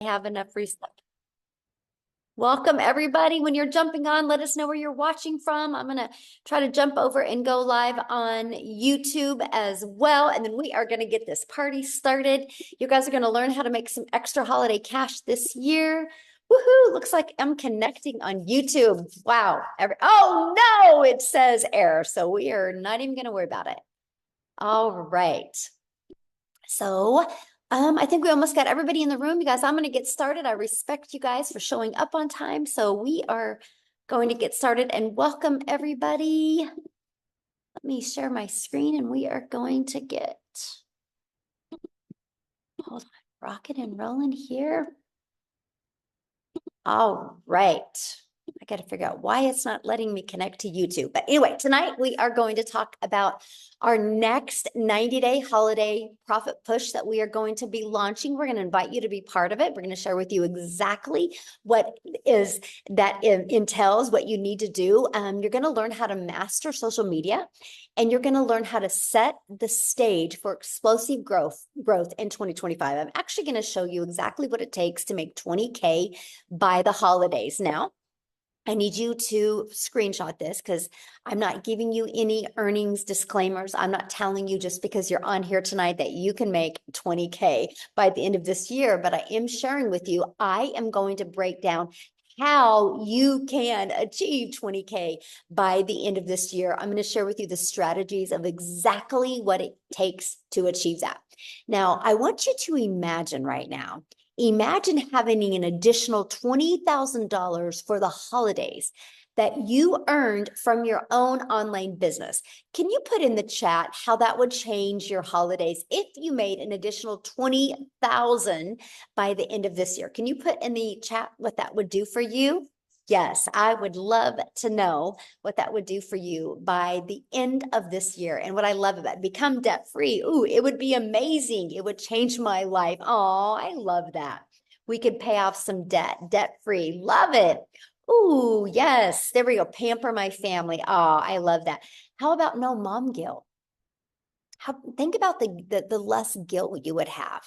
have enough free stuff. Welcome, everybody. When you're jumping on, let us know where you're watching from. I'm going to try to jump over and go live on YouTube as well. And then we are going to get this party started. You guys are going to learn how to make some extra holiday cash this year. Woohoo! Looks like I'm connecting on YouTube. Wow. Oh, no, it says error. So we are not even going to worry about it. All right. So I think we almost got everybody in the room. You guys, I'm going to get started. I respect you guys for showing up on time. So we are going to get started and welcome everybody. Let me share my screen and we are going to get, hold on, rocking and rolling here. All right. I got to figure out why it's not letting me connect to YouTube. But anyway, tonight we are going to talk about our next 90-day holiday profit push that we are going to be launching. We're going to invite you to be part of it. We're going to share with you exactly what is that entails, what you need to do. You're going to learn how to master social media, and you're going to learn how to set the stage for explosive growth in 2025. I'm actually going to show you exactly what it takes to make 20K by the holidays. Now, I need you to screenshot this because I'm not giving you any earnings disclaimers. I'm not telling you just because you're on here tonight that you can make 20K by the end of this year, but I am sharing with you, I am going to break down how you can achieve 20K by the end of this year. I'm going to share with you the strategies of exactly what it takes to achieve that. Now, I want you to imagine right now, imagine having an additional $20,000 for the holidays that you earned from your own online business. Can you put in the chat how that would change your holidays if you made an additional 20,000 by the end of this year? Can you put in the chat what that would do for you? Yes, I would love to know what that would do for you by the end of this year. And what I love about it, become debt free. Ooh, it would be amazing. It would change my life. Oh, I love that. We could pay off some debt free. Love it. Ooh, yes. There we go. Pamper my family. Oh, I love that. How about no mom guilt? Think about the less guilt you would have,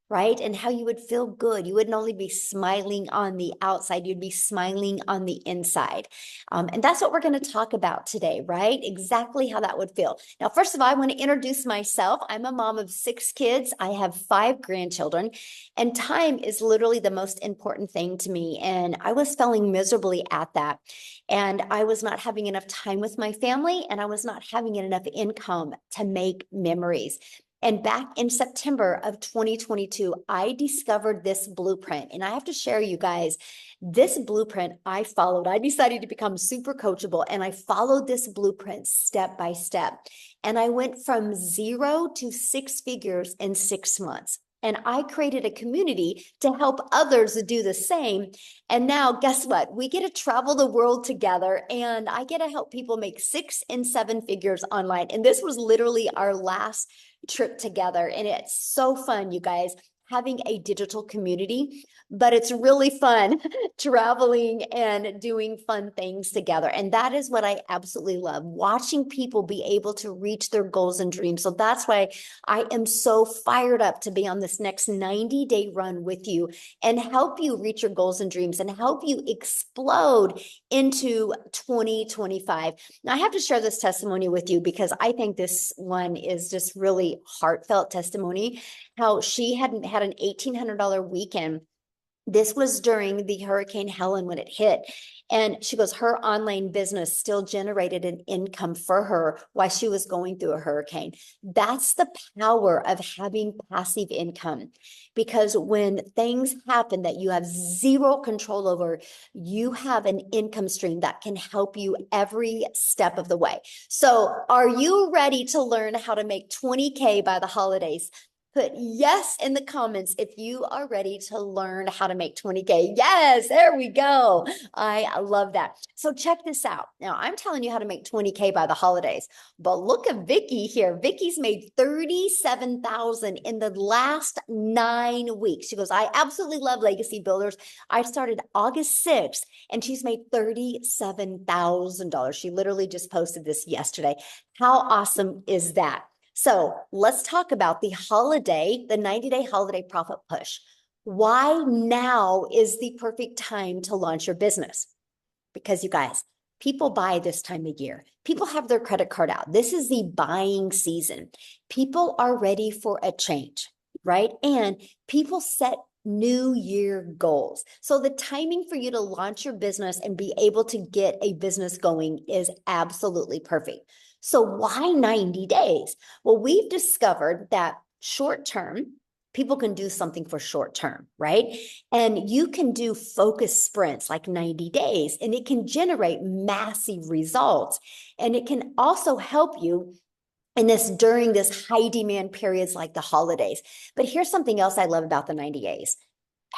right? And how you would feel good. You wouldn't only be smiling on the outside, you'd be smiling on the inside. And that's what we're going to talk about today, right? Exactly how that would feel. Now, first of all, I want to introduce myself. I'm a mom of 6 kids. I have 5 grandchildren, and time is literally the most important thing to me. And I was failing miserably at that. And I was not having enough time with my family, and I was not having enough income to make memories. And back in September of 2022, I discovered this blueprint. And I have to share, you guys, this blueprint I followed. I decided to become super coachable, and I followed this blueprint step by step. And I went from 0 to 6 figures in 6 months. And I created a community to help others do the same. And now, guess what? We get to travel the world together, and I get to help people make 6 and 7 figures online. And this was literally our last trip together. And it's so fun, you guys, having a digital community, but it's really fun traveling and doing fun things together. And that is what I absolutely love, watching people be able to reach their goals and dreams. So that's why I am so fired up to be on this next 90-day run with you and help you reach your goals and dreams and help you explode into 2025. Now, I have to share this testimony with you because I think this one is just really heartfelt testimony. How she hadn't had an $1,800 weekend. This was during the Hurricane Helen when it hit. And she goes, her online business still generated an income for her while she was going through a hurricane. That's the power of having passive income. Because when things happen that you have zero control over, you have an income stream that can help you every step of the way. So are you ready to learn how to make 20K by the holidays? Put yes in the comments if you are ready to learn how to make 20K. Yes, there we go. I love that. So check this out. Now, I'm telling you how to make 20K by the holidays, but look at Vicky here. Vicky's made 37,000 in the last 9 weeks. She goes, I absolutely love Legacy Builders. I started August 6th and she's made $37,000. She literally just posted this yesterday. How awesome is that? So let's talk about the 90-day holiday profit push. Why now is the perfect time to launch your business? Because you guys, people buy this time of year. People have their credit card out. This is the buying season. People are ready for a change, right? And people set new year goals. So the timing for you to launch your business and be able to get a business going is absolutely perfect. So why 90 days? Well, we've discovered that short term, people can do something for short term, right? And you can do focus sprints like 90 days, and it can generate massive results. And it can also help you in this during this high demand periods like the holidays. But here's something else I love about the 90 days.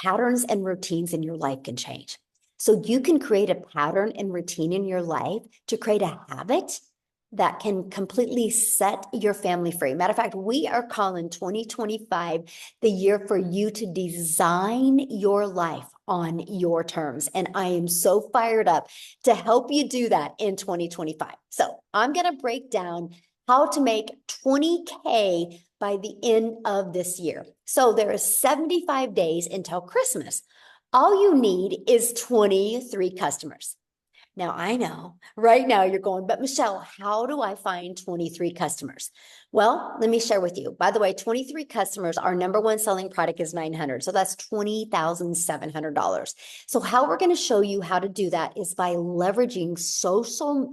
Patterns and routines in your life can change. So you can create a pattern and routine in your life to create a habit that can completely set your family free. Matter of fact, we are calling 2025 the year for you to design your life on your terms. And I am so fired up to help you do that in 2025. So I'm going to break down how to make 20K by the end of this year. So there is 75 days until Christmas. All you need is 23 customers. Now, I know right now you're going, but Michelle, how do I find 23 customers? Well, let me share with you. By the way, 23 customers, our number one selling product is 900. So that's $20,700. So how we're going to show you how to do that is by leveraging social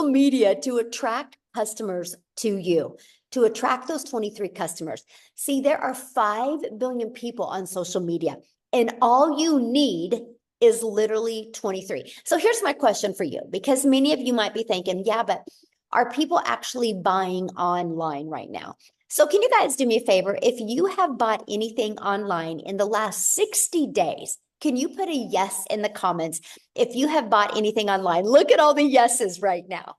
media to attract customers to you, to attract those 23 customers. See, there are 5 billion people on social media, and all you need is literally 23. So here's my question for you, because many of you might be thinking, yeah, but are people actually buying online right now? So can you guys do me a favor? If you have bought anything online in the last 60 days, can you put a yes in the comments if you have bought anything online? Look at all the yeses right now.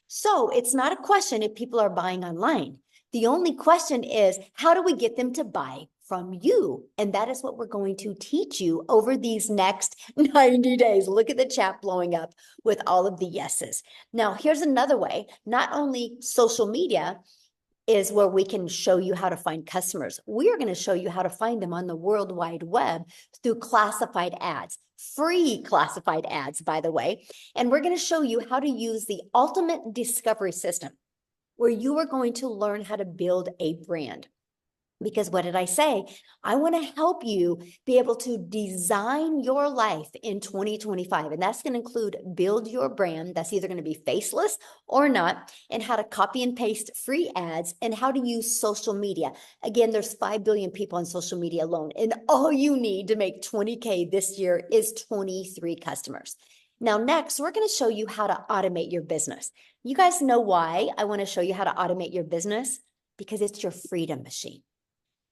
So it's not a question if people are buying online. The only question is, how do we get them to buy from you? And that is what we're going to teach you over these next 90 days. Look at the chat blowing up with all of the yeses. Now, here's another way. Not only social media is where we can show you how to find customers. We are going to show you how to find them on the World Wide Web through classified ads, free classified ads, by the way. And we're going to show you how to use the ultimate discovery system, where you are going to learn how to build a brand. Because what did I say? I want to help you be able to design your life in 2025. And that's going to include build your brand. That's either going to be faceless or not, and how to copy and paste free ads, and how to use social media. Again, there's 5 billion people on social media alone. And all you need to make 20K this year is 23 customers. Now, next, we're going to show you how to automate your business. You guys know why I want to show you how to automate your business? Because it's your freedom machine.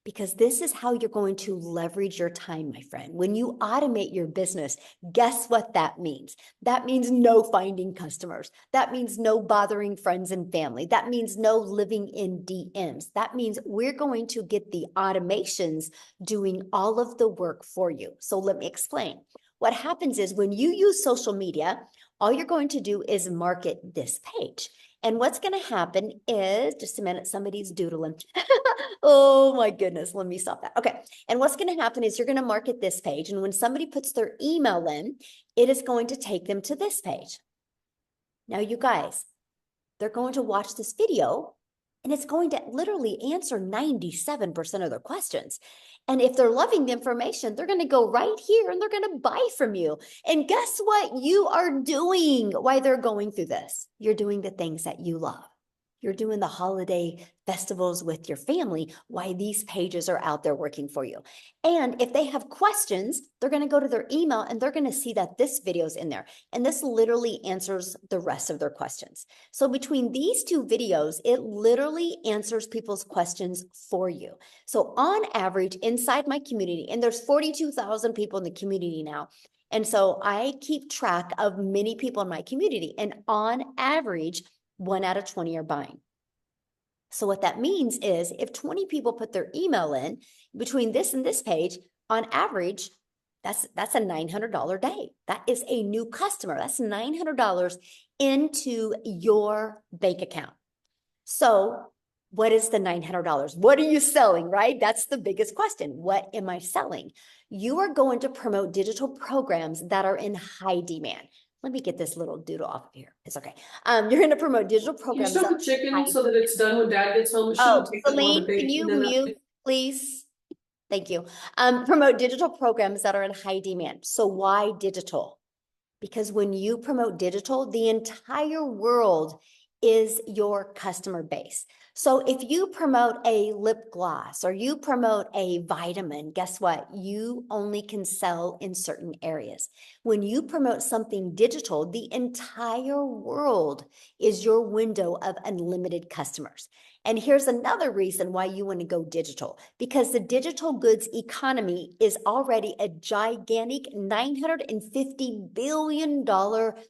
Because this is how you're going to leverage your time, my friend. When you automate your business, guess what that means? That means no finding customers. That means no bothering friends and family. That means no living in DMs. That means we're going to get the automations doing all of the work for you. So let me explain. What happens is when you use social media, all you're going to do is market this page. And what's going to happen is, just a minute, somebody's doodling. Oh my goodness, let me stop that. Okay. And what's going to happen is you're going to market this page. And when somebody puts their email in, it is going to take them to this page. Now, you guys, they're going to watch this video, and it's going to literally answer 97% of their questions. And if they're loving the information, they're going to go right here and they're going to buy from you. And guess what you are doing while they're going through this? You're doing the things that you love. You're doing the holiday festivals with your family, why these pages are out there working for you. And if they have questions, they're going to go to their email and they're going to see that this video is in there. And this literally answers the rest of their questions. So between these 2 videos, it literally answers people's questions for you. So on average, inside my community, and there's 42,000 people in the community now. And so I keep track of many people in my community. And on average, 1 out of 20 are buying. So what that means is if 20 people put their email in between this and this page, on average, that's a $900 day. That is a new customer. That's $900 into your bank account. So what is the $900? What are you selling, right? That's the biggest question. What am I selling? You are going to promote digital programs that are in high demand. Let me get this little doodle off of here. It's okay. You're going to promote digital Can you programs stop that the are in chicken high. so that it's done when Dad gets home? It Oh, shouldn't take that long to Celine, can bake. And you then mute, please? Thank you. Promote digital programs that are in high demand. So why digital? Because when you promote digital, the entire world is your customer base. So if you promote a lip gloss or you promote a vitamin, guess what? You only can sell in certain areas. When you promote something digital, the entire world is your window of unlimited customers. And here's another reason why you want to go digital, because the digital goods economy is already a gigantic $950 billion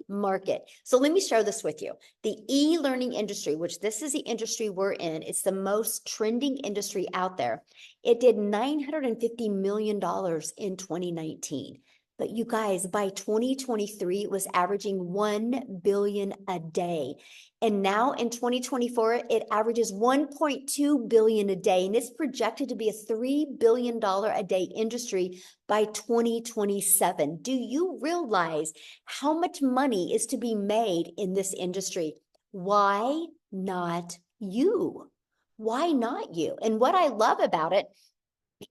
market. So let me share this with you. The e-learning industry, which this is the industry we're in, it's the most trending industry out there. It did $950 million in 2019. But you guys, by 2023, it was averaging 1 billion a day. And now in 2024, it averages 1.2 billion a day. And it's projected to be a $3 billion a day industry by 2027. Do you realize how much money is to be made in this industry? Why not you? Why not you? And what I love about it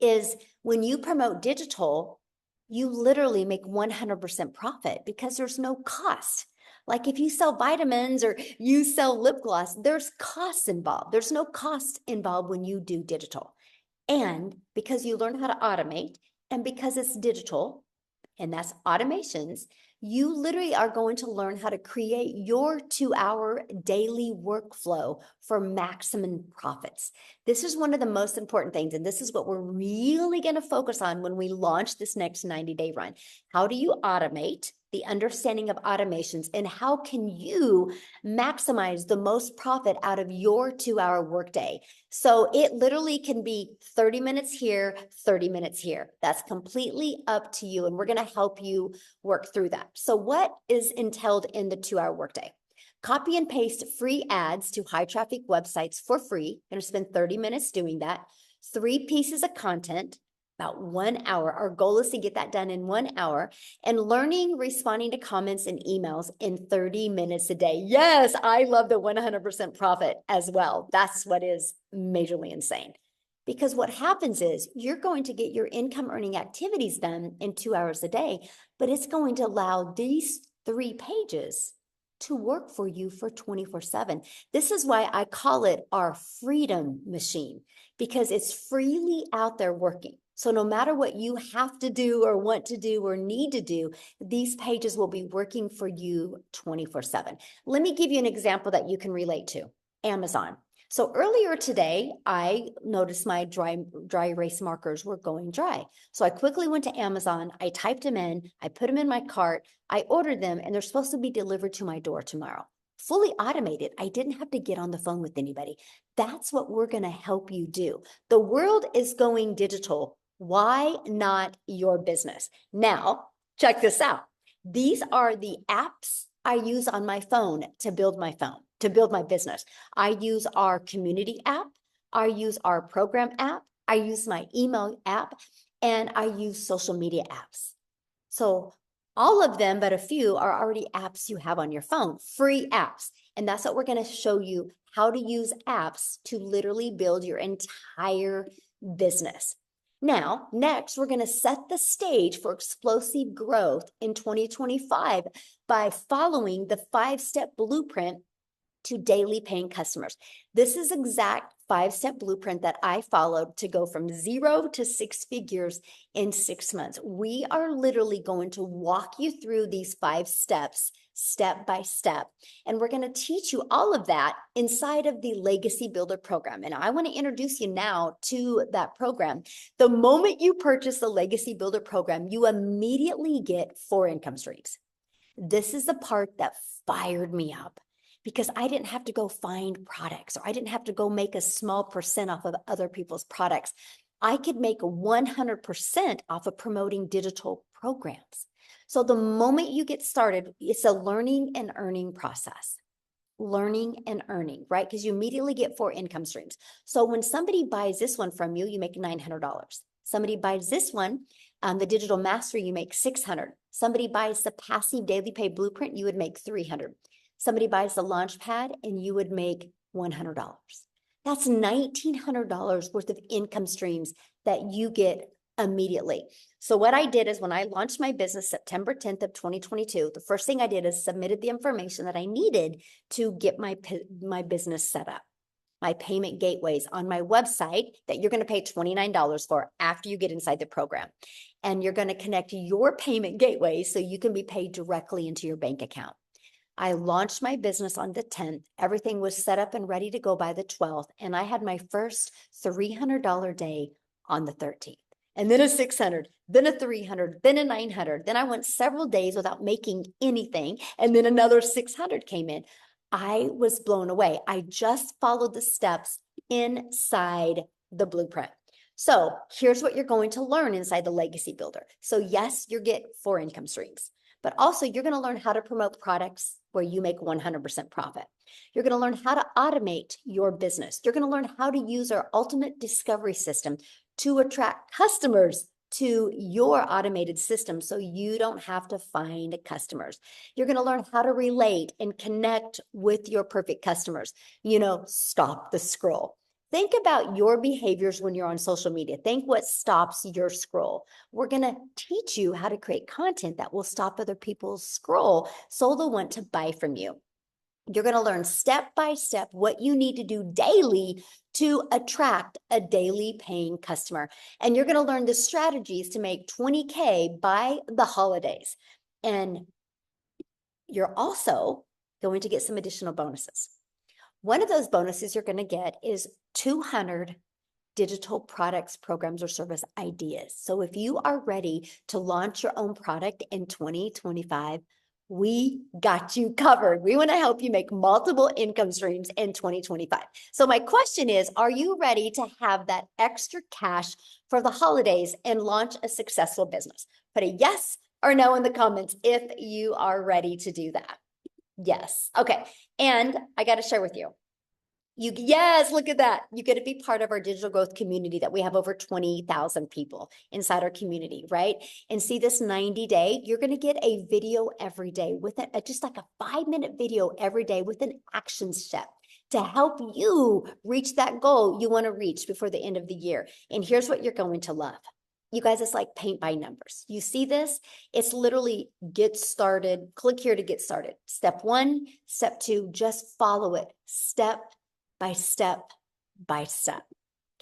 is when you promote digital, you literally make 100% profit because there's no cost. Like if you sell vitamins or you sell lip gloss, there's costs involved. There's no cost involved when you do digital. And because you learn how to automate and because it's digital, and that's automations, you literally are going to learn how to create your 2-hour daily workflow for maximum profits. This is one of the most important things, and this is what we're really going to focus on when we launch this next 90-day run. How do you automate? The understanding of automations, and how can you maximize the most profit out of your 2-hour workday? So it literally can be 30 minutes here, 30 minutes here. That's completely up to you. And we're going to help you work through that. So what is entailed in the 2-hour workday? Copy and paste free ads to high traffic websites for free. You're going to spend 30 minutes doing that. 3 pieces of content, about 1 hour. Our goal is to get that done in 1 hour, and learning, responding to comments and emails in 30 minutes a day. Yes, I love the 100% profit as well. That's what is majorly insane. Because what happens is you're going to get your income earning activities done in 2 hours a day, but it's going to allow these 3 pages to work for you for 24/7. This is why I call it our freedom machine, because it's freely out there working. So no matter what you have to do or want to do or need to do, these pages will be working for you 24/7. Let me give you an example that you can relate to. Amazon. So earlier today, I noticed my dry erase markers were going dry. So I quickly went to Amazon, I typed them in, I put them in my cart, I ordered them, and they're supposed to be delivered to my door tomorrow. Fully automated. I didn't have to get on the phone with anybody. That's what we're going to help you do. The world is going digital. Why not your business? Now, check this out. These are the apps I use on my phone to build my business. I use our community app. I use our program app. I use my email app, and I use social media apps. So all of them, but a few, are already apps you have on your phone, free apps. And that's what we're going to show you, how to use apps to literally build your entire business. Now, next, we're going to set the stage for explosive growth in 2025 by following the 5-step blueprint to daily paying customers. This is exact 5-step blueprint that I followed to go from 0 to 6 figures in 6 months. We are literally going to walk you through these 5 steps, step by step. And we're going to teach you all of that inside of the Legacy Builder program. And I want to introduce you now to that program. The moment you purchase the Legacy Builder program, you immediately get 4 income streams. This is the part that fired me up, because I didn't have to go find products, or I didn't have to go make a small percent off of other people's products. I could make 100% off of promoting digital programs. So the moment you get started, it's a learning and earning process. learning and earning, right? Because you immediately get 4 income streams. So when somebody buys this one from you, you make $900. Somebody buys this one, the digital mastery, you make 600. Somebody buys the passive daily pay blueprint, you would make 300. Somebody buys the launch pad and you would make $100. That's $1,900 worth of income streams that you get immediately. So what I did is when I launched my business September 10th of 2022, the first thing I did is submitted the information that I needed to get my business set up. My payment gateways on my website that you're going to pay $29 for after you get inside the program. And you're going to connect your payment gateway so you can be paid directly into your bank account. I launched my business on the 10th. Everything was set up and ready to go by the 12th. And I had my first $300 day on the 13th. And then a 600, then a 300, then a 900. Then I went several days without making anything. And then another 600 came in. I was blown away. I just followed the steps inside the blueprint. So here's what you're going to learn inside the Legacy Builder. So yes, you get 4 income streams, but also you're going to learn how to promote products where you make 100% profit. You're going to learn how to automate your business. You're going to learn how to use our ultimate discovery system to attract customers to your automated system so you don't have to find customers. You're going to learn how to relate and connect with your perfect customers. Stop the scroll. Think about your behaviors when you're on social media. Think what stops your scroll. We're going to teach you how to create content that will stop other people's scroll so they'll want to buy from you. You're going to learn step by step what you need to do daily to attract a daily paying customer. And you're going to learn the strategies to make 20K by the holidays. And you're also going to get some additional bonuses. One of those bonuses you're going to get is 200 digital products, programs, or service ideas. So if you are ready to launch your own product in 2025, we got you covered. We want to help you make multiple income streams in 2025. So my question is, are you ready to have that extra cash for the holidays and launch a successful business? Put a yes or no in the comments if you are ready to do that. Yes. Okay. And I got to share with you. Yes, look at that. You get to be part of our digital growth community that we have over 20,000 people inside our community, right? And see this 90-day, you're going to get a video every day with just like a 5-minute video every day with an action step to help you reach that goal you want to reach before the end of the year. And here's what you're going to love. You guys, it's like paint by numbers. You see this? It's literally get started. Click here to get started. Step 1, step 2, just follow it step by step by step.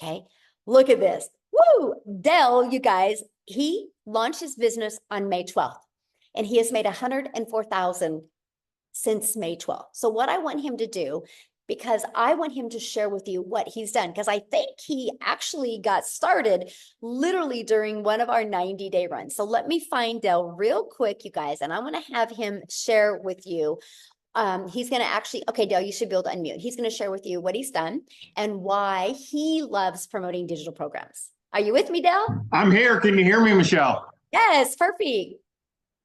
Okay. Look at this. Woo! Dell, you guys, he launched his business on May 12th and he has made $104,000 since May 12th. So what I want him to do, because I want him to share with you what he's done, because I think he actually got started literally during one of our 90-day runs. So let me find Dell real quick, you guys, and I want to have him share with you. He's going to actually, okay, Dale, you should be able to unmute. He's going to share with you what he's done and why he loves promoting digital programs. Are you with me, Dale? I'm here. Can you hear me, Michelle? Yes, perfect.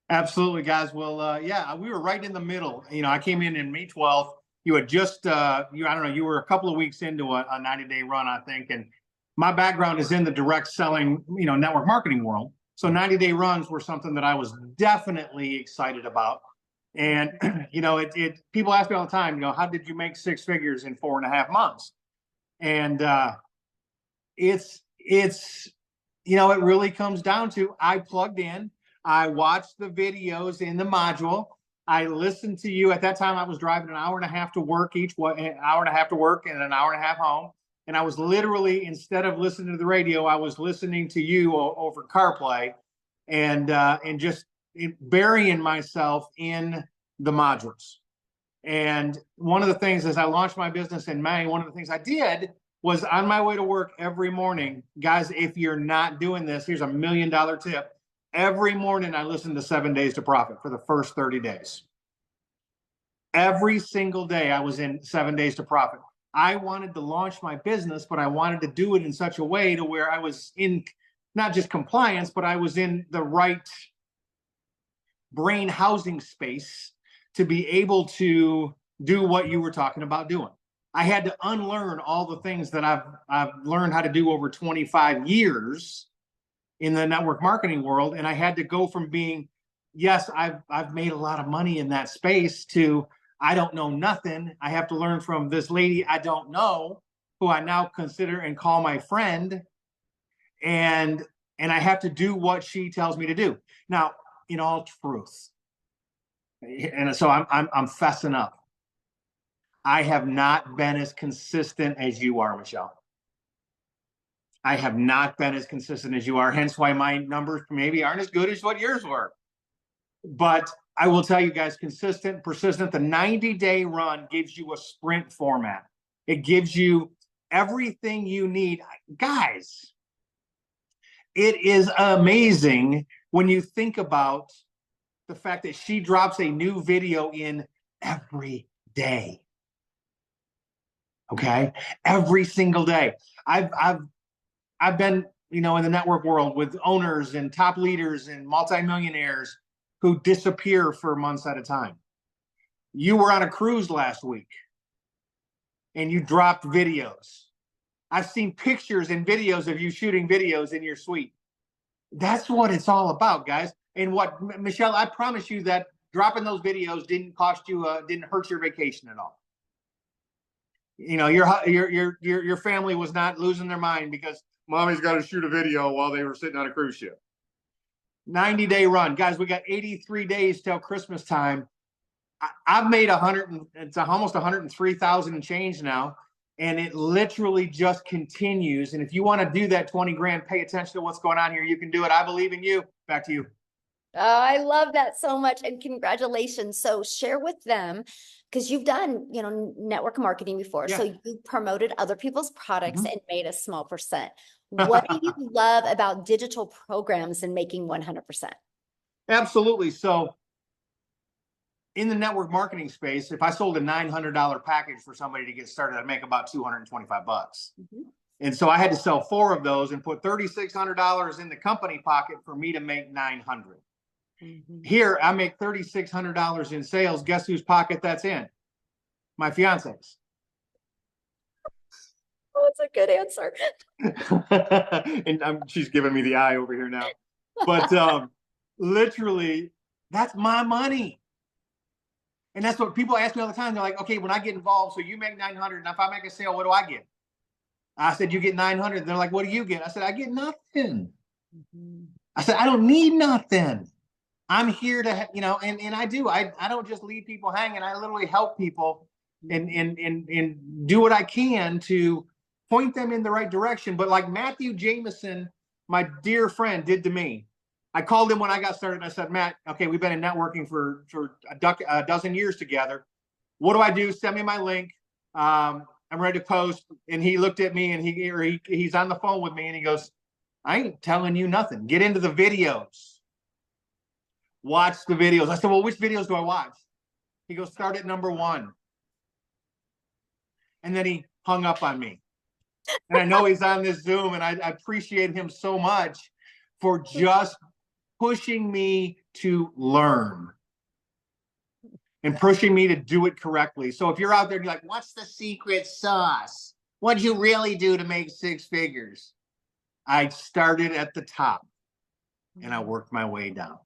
Absolutely, guys. Well, yeah, we were right in the middle. I came in May 12th. You had just, I don't know, you were a couple of weeks into a 90-day run, I think. And my background is in the direct selling, network marketing world. So 90-day runs were something that I was definitely excited about. And, people ask me all the time, how did you make 6 figures in 4.5 months? And it really comes down to, I plugged in, I watched the videos in the module. I listened to you. At that time, I was driving an hour and a half to work an hour and a half to work and an hour and a half home. And I was literally, instead of listening to the radio, I was listening to you over CarPlay and just burying myself in the modules. And one of the things, as I launched my business in May, one of the things I did was on my way to work every morning, guys, if you're not doing this, here's $1 million tip. Every morning I listened to 7 Days to Profit for the first 30 days. Every single day I was in 7 Days to Profit. I wanted to launch my business, but I wanted to do it in such a way to where I was in not just compliance, but I was in the right brain housing space to be able to do what you were talking about doing. I had to unlearn all the things that I've learned how to do over 25 years in the network marketing world. And I had to go from being, yes, I've made a lot of money in that space, to I don't know nothing. I have to learn from this lady I don't know, who I now consider and call my friend. And I have to do what she tells me to do. Now, in all truth. And so I'm fessing up. I have not been as consistent as you are, Michelle. I have not been as consistent as you are, hence why my numbers maybe aren't as good as what yours were. But I will tell you guys, consistent, persistent, the 90-day run gives you a sprint format. It gives you everything you need. Guys, it is amazing when you think about the fact that she drops a new video in every day. Okay, every single day. I've been, in the network world with owners and top leaders and multimillionaires who disappear for months at a time. You were on a cruise last week and you dropped videos. I've seen pictures and videos of you shooting videos in your suite. That's what it's all about, guys. And what, Michelle, I promise you that dropping those videos didn't cost you, didn't hurt your vacation at all. Your family was not losing their mind because mommy's got to shoot a video while they were sitting on a cruise ship. 90-day run, guys. We got 83 days till Christmas time. I've made it's almost 103,000 and change now, and it literally just continues. And if you want to do that 20 grand, pay attention to what's going on here. You can do it. I believe in you. Back to you. Oh, I love that so much, and congratulations. So share with them, because you've done, network marketing before. Yeah. So you promoted other people's products Mhm. and made a small percent. What do you love about digital programs and making 100%? Absolutely. So in the network marketing space, if I sold a $900 package for somebody to get started, I'd make about $225. Mhm. And so I had to sell 4 of those and put $3,600 in the company pocket for me to make $900. Here, I make $3,600 in sales. Guess whose pocket that's in? My fiance's. Oh, it's a good answer. And she's giving me the eye over here now. But literally, that's my money. And that's what people ask me all the time. They're like, okay, when I get involved, so you make 900, and if I make a sale, what do I get? I said, you get 900. They're like, what do you get? I said, I get nothing. I said, I don't need nothing. I'm here to, and I do. I don't just leave people hanging. I literally help people and do what I can to point them in the right direction. But like Matthew Jameson, my dear friend, did to me. I called him when I got started. And I said, Matt, okay, we've been in networking for a dozen years together. What do I do? Send me my link. I'm ready to post. And he looked at me, and he's on the phone with me, and he goes, I ain't telling you nothing. Get into the videos. Watch the videos. I said, well, which videos do I watch? He goes, start at number 1. And then he hung up on me. And I know he's on this Zoom, and I appreciate him so much for just pushing me to learn and pushing me to do it correctly. So if you're out there and you're like, what's the secret sauce? What'd you really do to make 6 figures? I started at the top and I worked my way down.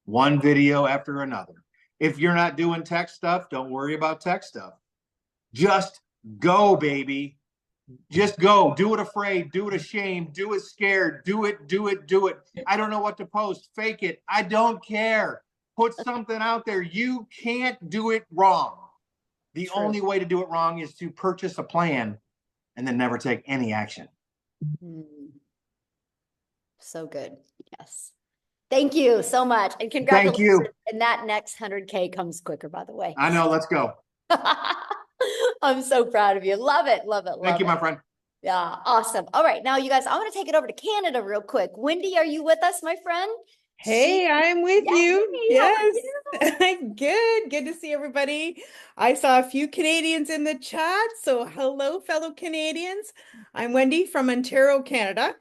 One video after another. If you're not doing tech stuff, don't worry about tech stuff. Just go, baby. Just go. Do it afraid. Do it ashamed. Do it scared. Do it. I don't know what to post. Fake it. I don't care. Put something out there. You can't do it wrong. The only way to do it wrong is to purchase a plan and then never take any action. So good. Yes. Thank you so much. And congratulations. Thank you. And that next 100K comes quicker, by the way. I know. Let's go. I'm so proud of you. Love it. Love it. Thank you, my friend. Yeah. Awesome. All right. Now, you guys, I want to take it over to Canada real quick. Wendy, are you with us, my friend? Hey, I'm with you. Yes. Good. Good to see everybody. I saw a few Canadians in the chat. So hello, fellow Canadians. I'm Wendy from Ontario, Canada,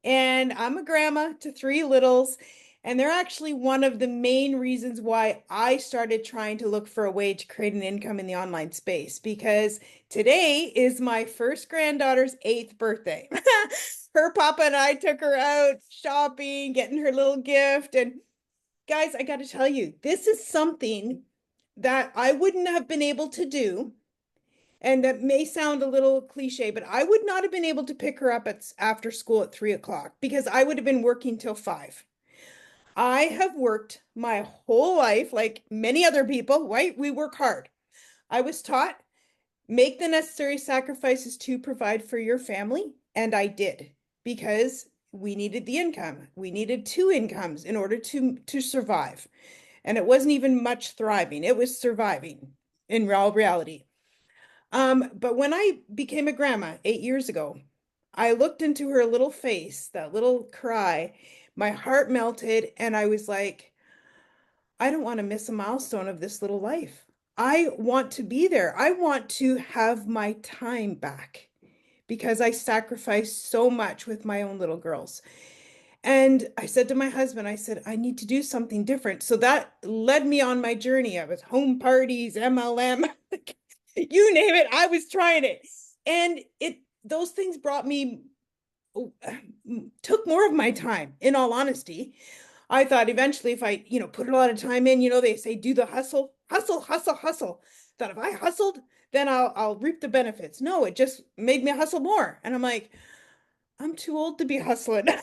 and I'm a grandma to 3 littles. And they're actually one of the main reasons why I started trying to look for a way to create an income in the online space, because today is my first granddaughter's 8th birthday. Her papa and I took her out shopping, getting her little gift. And guys, I got to tell you, this is something that I wouldn't have been able to do. And that may sound a little cliche, but I would not have been able to pick her up after school at 3 o'clock because I would have been working till 5. I have worked my whole life, like many other people, right? We work hard. I was taught make the necessary sacrifices to provide for your family, and I did because we needed the income. We needed 2 incomes in order to survive. And it wasn't even much thriving. It was surviving in real reality. But when I became a grandma 8 years ago, I looked into her little face, that little cry, my heart melted, and I was like, I don't want to miss a milestone of this little life. I want to be there. I want to have my time back because I sacrificed so much with my own little girls. And I said to my husband, I said, I need to do something different. So that led me on my journey. I was home parties, MLM, you name it, I was trying it. And those things brought me, took more of my time, in all honesty. I thought eventually if I, put a lot of time in, they say do the hustle, hustle, hustle, hustle. That if I hustled, then I'll reap the benefits. No, it just made me hustle more. And I'm like, I'm too old to be hustling. I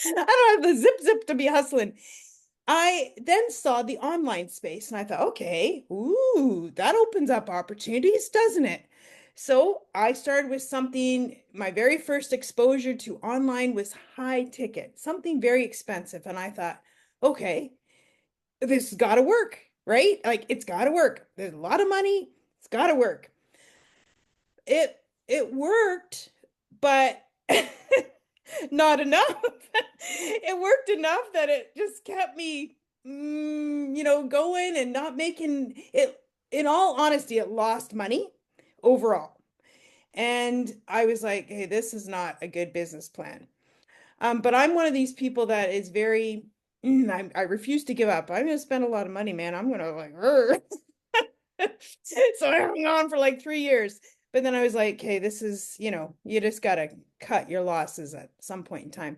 don't have the zip to be hustling. I then saw the online space and I thought, okay, ooh, that opens up opportunities, doesn't it? So I started with something, my very first exposure to online was high ticket, something very expensive. And I thought, okay, this has got to work, right? Like it's got to work. There's a lot of money. It's got to work. It worked, but not enough. It worked enough that it just kept me, going and not making it. In all honesty, it lost money overall. And I was like, hey, this is not a good business plan. But I'm one of these people that is very, I refuse to give up. I'm going to spend a lot of money, man. I'm going to like, so I hung on for like 3 years. But then I was like, hey, this is, you just got to cut your losses at some point in time.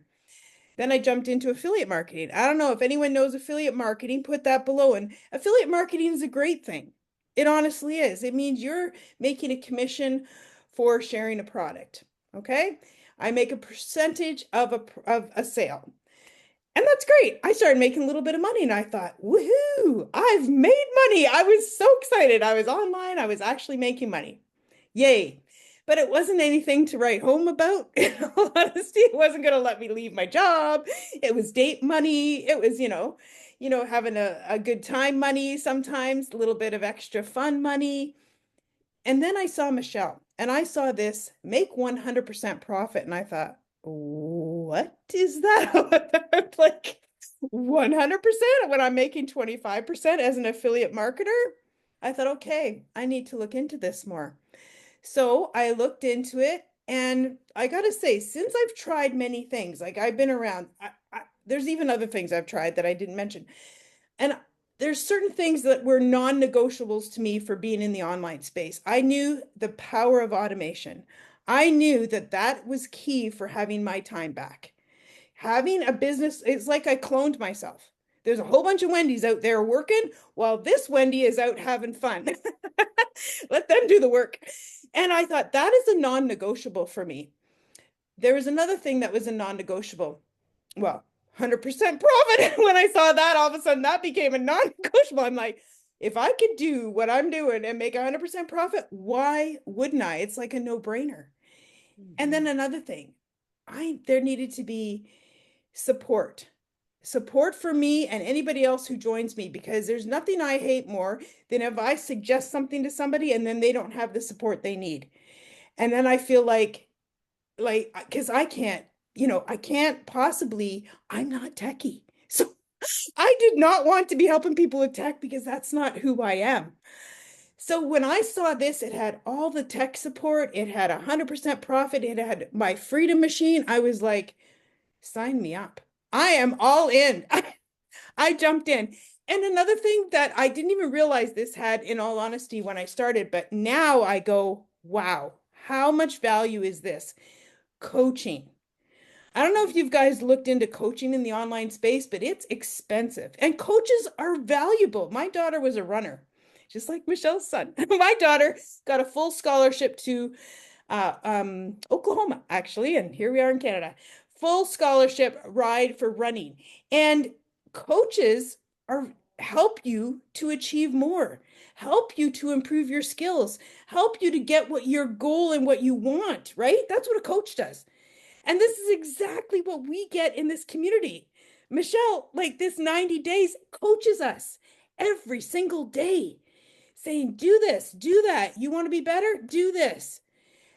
Then I jumped into affiliate marketing. I don't know if anyone knows affiliate marketing, put that below. And affiliate marketing is a great thing. It honestly is. It means you're making a commission for sharing a product. Okay. I make a percentage of a sale. And that's great. I started making a little bit of money and I thought, woohoo, I've made money. I was so excited. I was online. I was actually making money. Yay. But it wasn't anything to write home about. In all honesty, it wasn't going to let me leave my job. It was date money. It was, having a good time money sometimes, a little bit of extra fun money. And then I saw Michelle and I saw this make 100% profit. And I thought, what is that? Like 100% when I'm making 25% as an affiliate marketer? I thought, okay, I need to look into this more. So I looked into it and I got to say, since I've tried many things, like I've been around, there's even other things I've tried that I didn't mention. And there's certain things that were non-negotiables to me for being in the online space. I knew the power of automation. I knew that that was key for having my time back. Having a business, it's like I cloned myself. There's a whole bunch of Wendy's out there working while this Wendy is out having fun. Let them do the work. And I thought that is a non-negotiable for me. There was another thing that was a non-negotiable. Well, 100% profit. When I saw that, all of a sudden that became a non-negotiable. I'm like, if I could do what I'm doing and make 100% profit, why wouldn't I? It's like a no-brainer. And then another thing, there needed to be support for me and anybody else who joins me, because there's nothing I hate more than if I suggest something to somebody and then they don't have the support they need. And then I feel like, because I can't, I can't possibly, I'm not techie. So I did not want to be helping people with tech because that's not who I am. So when I saw this, it had all the tech support, it had 100% profit, it had my freedom machine. I was like, sign me up. I am all in. I jumped in. And another thing that I didn't even realize this had, in all honesty, when I started, but now I go, wow, how much value is this? Coaching. I don't know if you guys looked into coaching in the online space, but it's expensive and coaches are valuable. My daughter was a runner, just like Michelle's son. My daughter got a full scholarship to Oklahoma, actually, and here we are in Canada. Full scholarship ride for running. And coaches are help you to achieve more, help you to improve your skills, help you to get what your goal and what you want, right? That's what a coach does. And this is exactly what we get in this community. Michelle, like this 90 days, coaches us every single day, saying, do this, do that. You want to be better? Do this.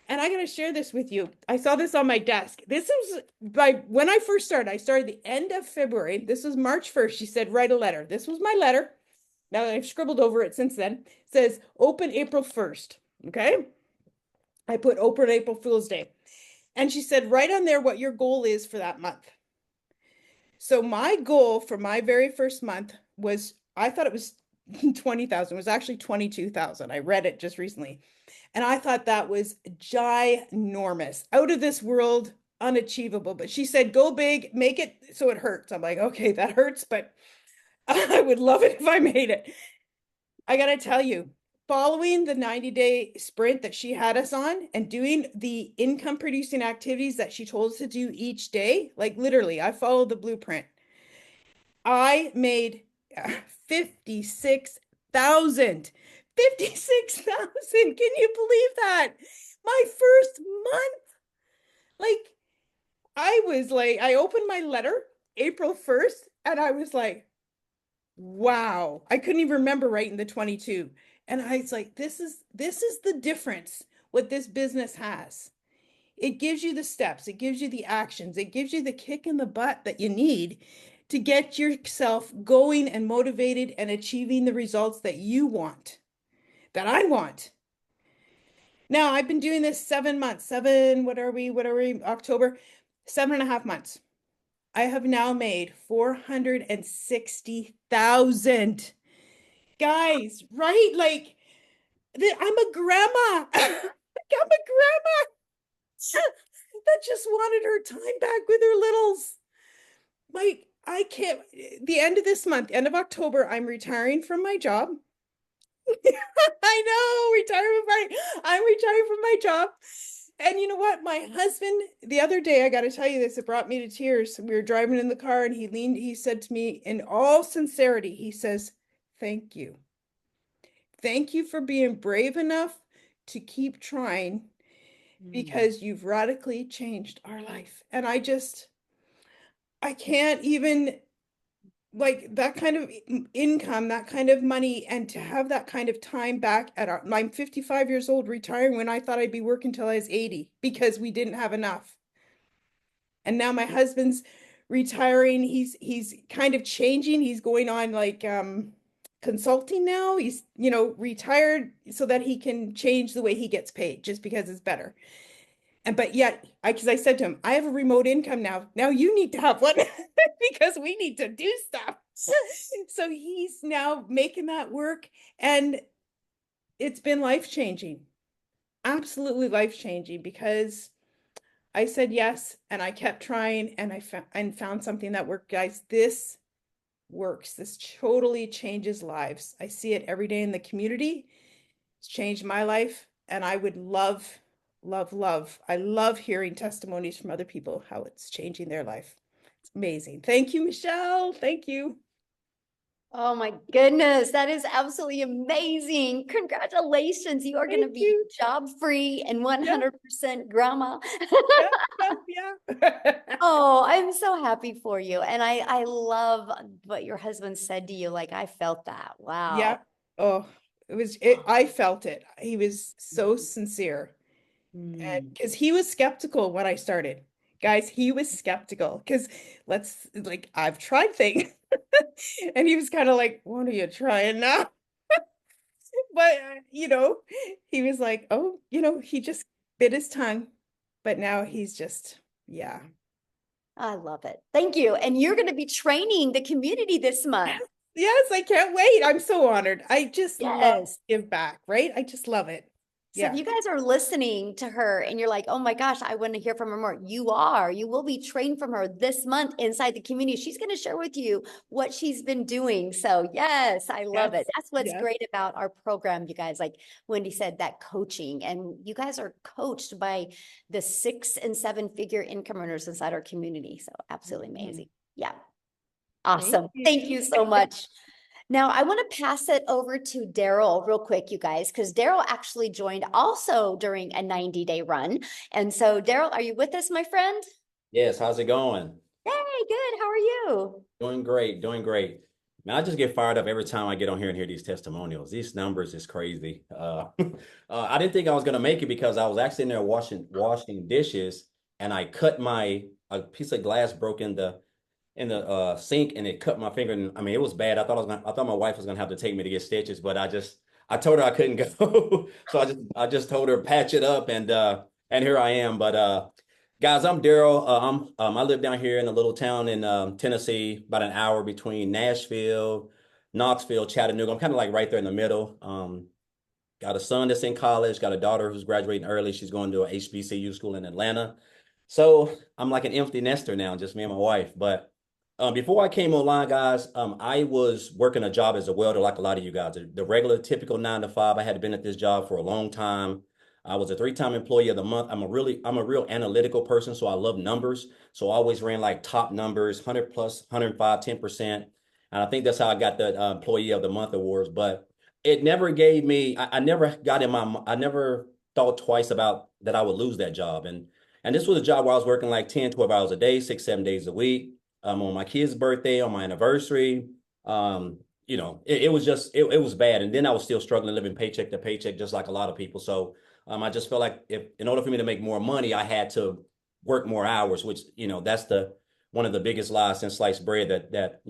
And I got to share this with you. I saw this on my desk. This was by when I first started. I started the end of February. This was March 1st. She said, write a letter. This was my letter. Now that I've scribbled over it since then, it says open April 1st. Okay. I put open April Fool's Day. And she said, write on there what your goal is for that month. So my goal for my very first month was, I thought it was 20,000. It was actually 22,000. I read it just recently. And I thought that was ginormous, out of this world, unachievable. But she said, go big, make it so it hurts. I'm like, okay, that hurts, but I would love it if I made it. I got to tell you, following the 90-day sprint that she had us on and doing the income producing activities that she told us to do each day, like literally, I followed the blueprint. I made 56,000. 56,000. Can you believe that? My first month. Like, I was like, I opened my letter April 1st and I was like, wow. I couldn't even remember writing the 22. And I was like, this is the difference what this business has. It gives you the steps, it gives you the actions, it gives you the kick in the butt that you need to get yourself going and motivated and achieving the results that you want, that I want. Now, I've been doing this 7 months, what are we, October, 7.5 months. I have now made 460,000. Guys, right? Like, I'm a grandma. I'm a grandma that just wanted her time back with her littles. Like, I can't, the end of this month, end of October, I'm retiring from my job. I know, I'm retiring from my job. And you know what? My husband, the other day, I got to tell you this, it brought me to tears. We were driving in the car and he said to me in all sincerity, he says, thank you. Thank you for being brave enough to keep trying because you've radically changed our life. And I can't even, like, that kind of income, that kind of money, and to have that kind of time back I'm 55 years old, retiring when I thought I'd be working till I was 80 because we didn't have enough. And now my husband's retiring. He's kind of changing. He's going on like consulting now. He's, retired so that he can change the way he gets paid just because it's better. And but yet, because I said to him, I have a remote income now. Now you need to have one because we need to do stuff. So he's now making that work, and it's been life-changing, absolutely life-changing, because I said yes and I kept trying and I found something that worked, guys. This works. This totally changes lives. I see it every day in the community. It's changed my life, and I would love, love, love. I love hearing testimonies from other people how it's changing their life. It's amazing. Thank you, Michelle. Thank you. Oh my goodness, that is absolutely amazing. Congratulations. You are going to Thank be you. job free and Yeah, 100% grandma. yeah. Oh, I'm so happy for you. And I love what your husband said to you. Like, I felt that. Yeah. Wow. Oh, I felt it. He was so sincere. And Mm. because he was skeptical when I started. Guys, he was skeptical because I've tried things. And he was kind of like, what are you trying now? But, he was like, oh, he just bit his tongue. But now he's just, yeah. I love it. Thank you. And you're going to be training the community this month. Yes, I can't wait. I'm so honored. I just love to Yes. give back, right? I just love it. So if Yeah. you guys are listening to her and you're like, oh my gosh, I want to hear from her more, you will be trained from her this month inside the community. She's going to share with you what she's been doing. So yes, I love it. Yes. That's what's Yes. great about our program, you guys. Like Wendy said, that coaching, and you guys are coached by the 6 and 7 figure income earners inside our community. So absolutely amazing. Yeah. Thank Awesome. Thank you. you so much. Now, I want to pass it over to Daryl real quick, you guys, because Daryl actually joined also during a 90-day run. And so, Daryl, are you with us, my friend? Yes, how's it going? Hey, good. How are you? Doing great, doing great. Man, I just get fired up every time I get on here and hear these testimonials. These numbers is crazy. I didn't think I was gonna make it because I was actually in there washing dishes, and I cut a piece of glass broke in the sink, and it cut my finger. And I mean, it was bad. I thought my wife was gonna have to take me to get stitches, but I told her I couldn't go, so I just told her patch it up, and here I am. But guys, I'm Daryl. I live down here in a little town in Tennessee, about an hour between Nashville, Knoxville, Chattanooga. I'm kind of like right there in the middle. Got a son that's in college, got a daughter who's graduating early. She's going to a HBCU school in Atlanta. So I'm like an empty nester now, just me and my wife. But before I came online, guys, I was working a job as a welder like a lot of you guys. The regular, typical 9 to 5. I had been at this job for a long time. I was a 3-time employee of the month. I'm a real analytical person, so I love numbers. So I always ran like top numbers, 100 plus, 105, 10%. And I think that's how I got the employee of the month awards. But it never gave me, I never got I never thought twice about that I would lose that job. And this was a job where I was working like 10, 12 hours a day, 6, 7 days a week, on my kid's birthday, on my anniversary. It was just, it was bad. And then I was still struggling, living paycheck to paycheck, just like a lot of people. So I just felt like if, in order for me to make more money, I had to work more hours, which, that's one of the biggest lies since sliced bread that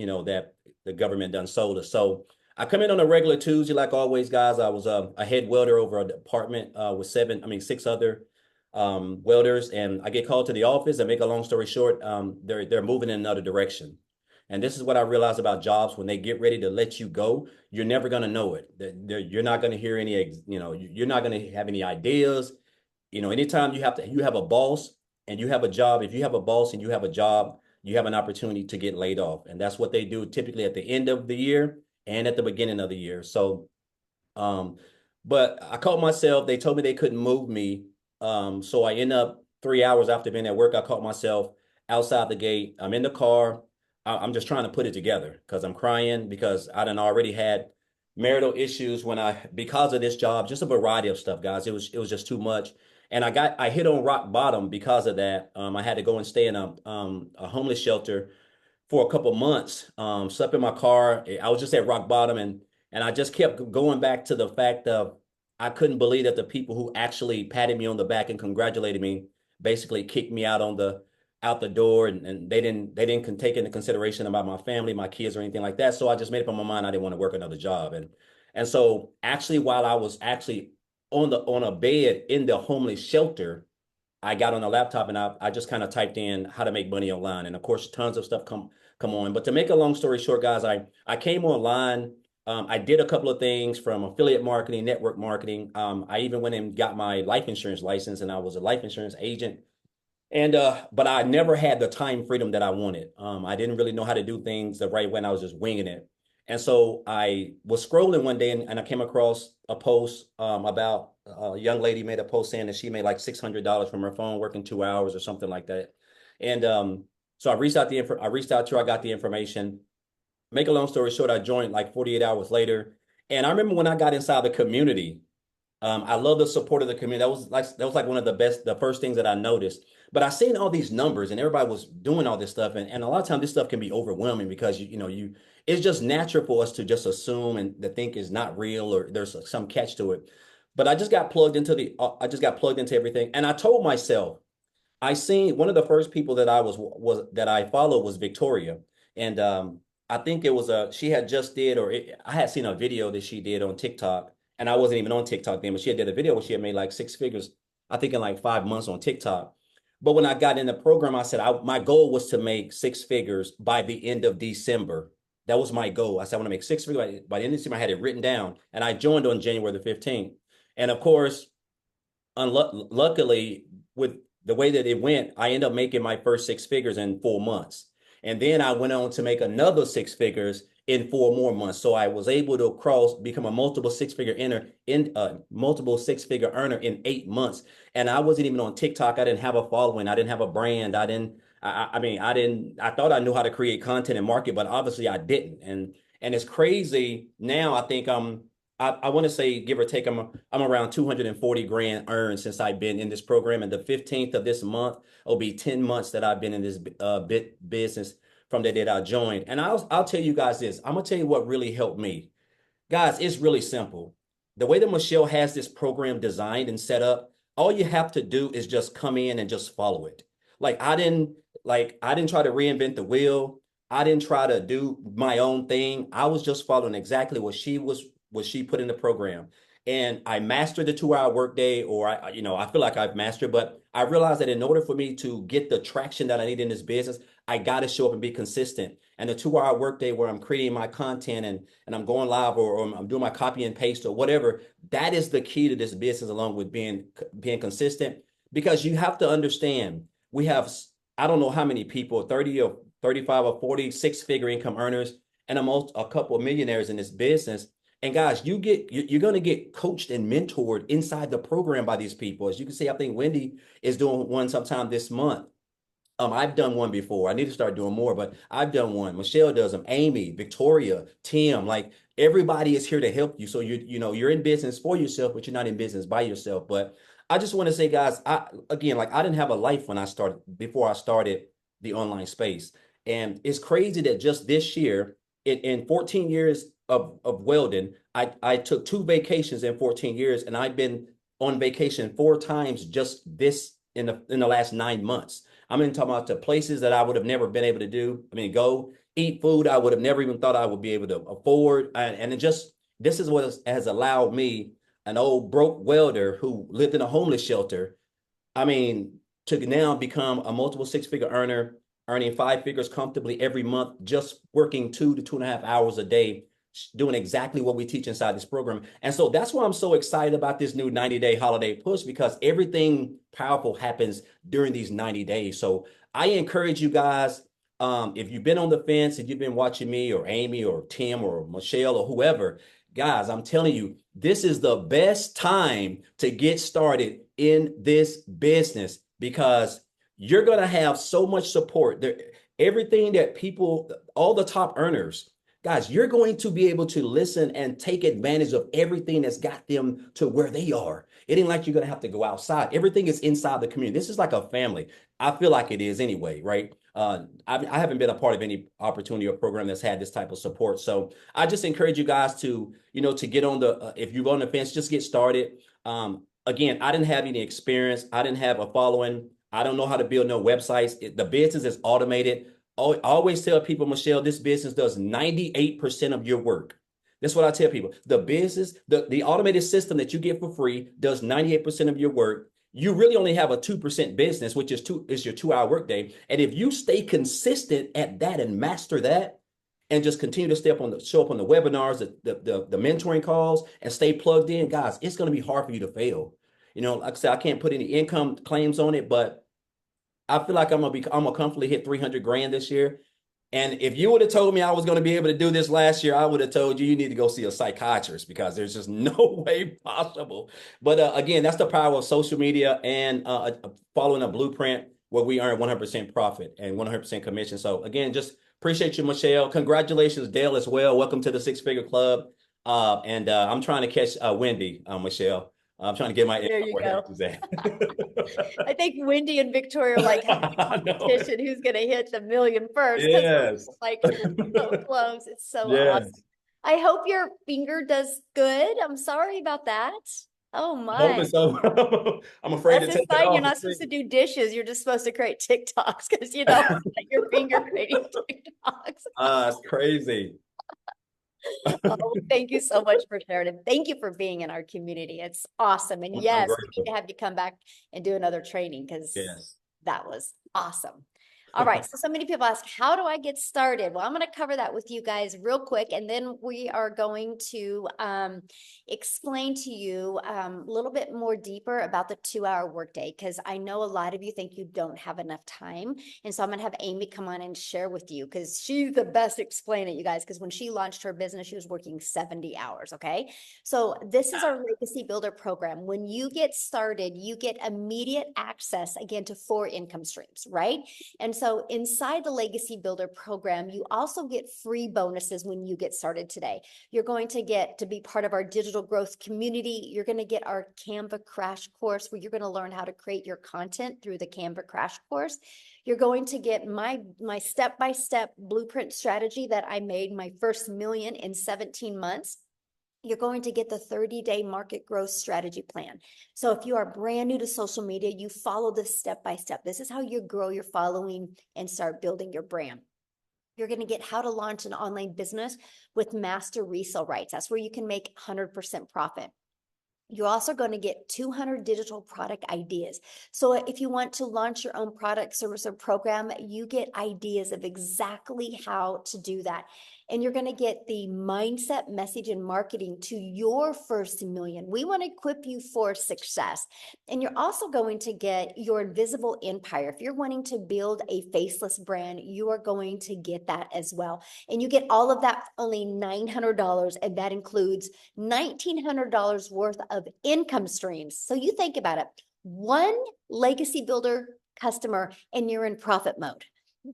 the government done sold us. So I come in on a regular Tuesday, like always, guys. I was a head welder over a department with 6 other welders, and I get called to the office. And make a long story short, they're moving in another direction. And this is what I realized about jobs: when they get ready to let you go, you're never going to know it. You're not going to hear any, you're not going to have any ideas. Anytime you have a boss and you have a job. If you have a boss and you have a job, you have an opportunity to get laid off, and that's what they do typically at the end of the year and at the beginning of the year. So, um, but I caught myself. They told me they couldn't move me. So I end up 3 hours after being at work, I caught myself outside the gate. I'm in the car. I'm just trying to put it together because I'm crying because I done already had marital issues because of this job, just a variety of stuff, guys. It was just too much. And I hit on rock bottom because of that. I had to go and stay in a homeless shelter for a couple months. Slept in my car. I was just at rock bottom, and I just kept going back to the fact of I couldn't believe that the people who actually patted me on the back and congratulated me basically kicked me out the door, and they didn't take into consideration about my family, my kids, or anything like that. So I just made up in my mind I didn't want to work another job, and so actually while I was actually on a bed in the homeless shelter, I got on a laptop and I just kind of typed in how to make money online. And of course, tons of stuff come on. But to make a long story short, guys, I came online. I did a couple of things from affiliate marketing, network marketing. I even went and got my life insurance license, and I was a life insurance agent. And but I never had the time freedom that I wanted. I didn't really know how to do things the right way, and I was just winging it. And so I was scrolling one day, and I came across a post about a young lady made a post saying that she made like $600 from her phone working 2 hours or something like that. And so I reached out to her, I got the information. Make a long story short, I joined like 48 hours later. And I remember when I got inside the community, I love the support of the community. That was like one of the first things that I noticed. But I seen all these numbers and everybody was doing all this stuff, and a lot of times this stuff can be overwhelming because you it's just natural for us to just assume and to think is not real or there's some catch to it. But I just got plugged into everything, and I told myself I seen one of the first people that I followed was Victoria, and I think it was she had just did I had seen a video that she did on TikTok, and I wasn't even on TikTok then, but she had did a video where she had made like 6 figures, I think in like 5 months on TikTok. But when I got in the program, I said my goal was to make six figures by the end of December. That was my goal. I said I want to make six figures by the end of December. I had it written down, and I joined on January the 15th. And of course, luckily, with the way that it went, I ended up making my first six figures in 4 months. And then I went on to make another six figures in 4 more months. So I was able to become a multiple six figure earner in 8 months. And I wasn't even on TikTok. I didn't have a following. I didn't have a brand. I thought I knew how to create content and market, but obviously I didn't. And it's crazy now. I think I want to say, give or take, I'm around 240 grand earned since I've been in this program. And the 15th of this month will be 10 months that I've been in this business from the day that I joined. And I'll tell you guys this. I'm gonna tell you what really helped me. Guys, it's really simple. The way that Michelle has this program designed and set up, all you have to do is just come in and just follow it. I didn't try to reinvent the wheel. I didn't try to do my own thing. I was just following exactly what she put in the program. And I mastered the 2 hour workday, or I feel like I've mastered, but I realized that in order for me to get the traction that I need in this business, I got to show up and be consistent. And the 2 hour workday where I'm creating my content and I'm going live, or I'm doing my copy and paste or whatever, that is the key to this business, along with being consistent. Because you have to understand, we have, I don't know how many people, 30 or 35 or 40 six-figure income earners, and a couple of millionaires in this business. And guys, you're going to get coached and mentored inside the program by these people. As you can see, I think Wendy is doing one sometime this month. I've done one before. I need to start doing more, but I've done one. Michelle does them. Amy, Victoria, Tim, like everybody is here to help you. So you're in business for yourself, but you're not in business by yourself. But I just want to say, guys, I didn't have a life before I started the online space. And it's crazy that just this year, in 14 years of welding, I took 2 vacations in 14 years, and I've been on vacation 4 times just this in the last 9 months. I'm talking about the places that I would have never been able to do. Go eat food I would have never even thought I would be able to afford. And this is what has allowed me, an old broke welder who lived in a homeless shelter, to now become a multiple six-figure earner, earning 5 figures comfortably every month, just working 2 to 2.5 hours a day, doing exactly what we teach inside this program. And so that's why I'm so excited about this new 90-day holiday push, because everything powerful happens during these 90 days. So I encourage you guys, if you've been on the fence, if you've been watching me or Amy or Tim or Michelle or whoever, guys, I'm telling you, this is the best time to get started in this business, because you're going to have so much support. Everything that people, all the top earners, guys, you're going to be able to listen and take advantage of everything that's got them to where they are. It ain't like you're going to have to go outside. Everything is inside the community. This is like a family. I feel like it is anyway, right? I haven't been a part of any opportunity or program that's had this type of support. So I just encourage you guys to get on if you're on the fence, just get started. Again, I didn't have any experience. I didn't have a following. I don't know how to build no websites. The business is automated. I always tell people, Michelle, this business does 98% of your work. That's what I tell people. The business, the automated system that you get for free does 98% of your work. You really only have a 2% business, which is your 2 hour workday. And if you stay consistent at that and master that, and just continue to show up on the webinars, the mentoring calls, and stay plugged in, guys, it's going to be hard for you to fail. Like I said, I can't put any income claims on it, but I feel like I'm gonna comfortably hit 300 grand this year. And if you would have told me I was going to be able to do this last year, I would have told you need to go see a psychiatrist, because there's just no way possible. But again, that's the power of social media and following a blueprint where we earn 100% profit and 100% commission. So again, just appreciate you, Michelle. Congratulations, Dale, as well. Welcome to the Six Figure Club. And I'm trying to catch Wendy, Michelle. I'm trying to get There you go. at. I think Wendy and Victoria are like having a competition who's going to hit the million first. Yes. Like so close. It's so Yes. awesome. I hope your finger does good. I'm sorry about that. Oh my. So. I'm afraid That's to a take it sign off. you're not supposed to do dishes. You're just supposed to create TikToks, because your finger creating TikToks. It's crazy. Oh, thank you so much for sharing, and thank you for being in our community. It's awesome. And I'm yes, we grateful. need to have you come back and do another training, because Yes. That was awesome. All right. So many people ask, how do I get started? Well, I'm going to cover that with you guys real quick. And then we are going to explain to you a little bit more deeper about the 2-hour workday, because I know a lot of you think you don't have enough time. And so I'm going to have Amy come on and share with you, because she's the best explaining it, you guys, because when she launched her business, she was working 70 hours. Okay. So this is our Legacy Builder program. When you get started, you get immediate access again to 4 income streams, right? And so inside the Legacy Builder program, you also get free bonuses when you get started today. You're going to get to be part of our digital growth community. You're going to get our Canva crash course, where you're going to learn how to create your content through the Canva crash course. You're going to get my step-by-step blueprint strategy that I made my first million in 17 months. You're going to get the 30-day market growth strategy plan. So if you are brand new to social media, you follow this step by step. This is how you grow your following and start building your brand. You're going to get how to launch an online business with master resale rights. That's where you can make 100% profit. You're also going to get 200 digital product ideas. So if you want to launch your own product, service, or program, you get ideas of exactly how to do that. And you're going to get the mindset, message, and marketing to your first million. We want to equip you for success. And you're also going to get your invisible empire. If you're wanting to build a faceless brand, you are going to get that as well. And you get all of that for only $900, and that includes $1,900 worth of income streams. So you think about it, one Legacy Builder customer and you're in profit mode.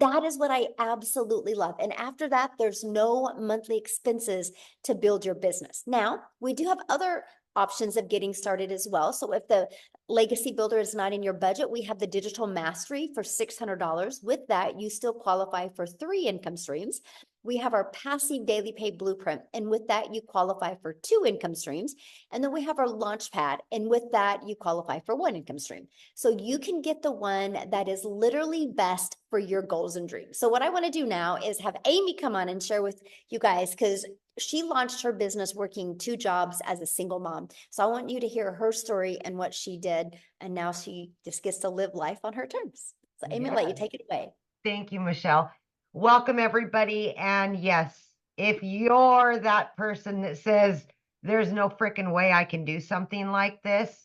That is what I absolutely love. And after that, there's no monthly expenses to build your business. Now, we do have other options of getting started as well. So if the Legacy Builder is not in your budget, we have the Digital Mastery for $600. With that, you still qualify for 3 income streams. We have our Passive Daily Pay Blueprint, and with that, you qualify for 2 income streams. And then we have our Launchpad, and with that, you qualify for 1 income stream. So you can get the one that is literally best for your goals and dreams. So what I want to do now is have Amy come on and share with you guys, because she launched her business working 2 jobs as a single mom. So I want you to hear her story and what she did, and now she just gets to live life on her terms. So Amy, I'll let you take it away. Thank you, Michelle. Welcome, everybody. And yes, if you're that person that says, there's no freaking way I can do something like this,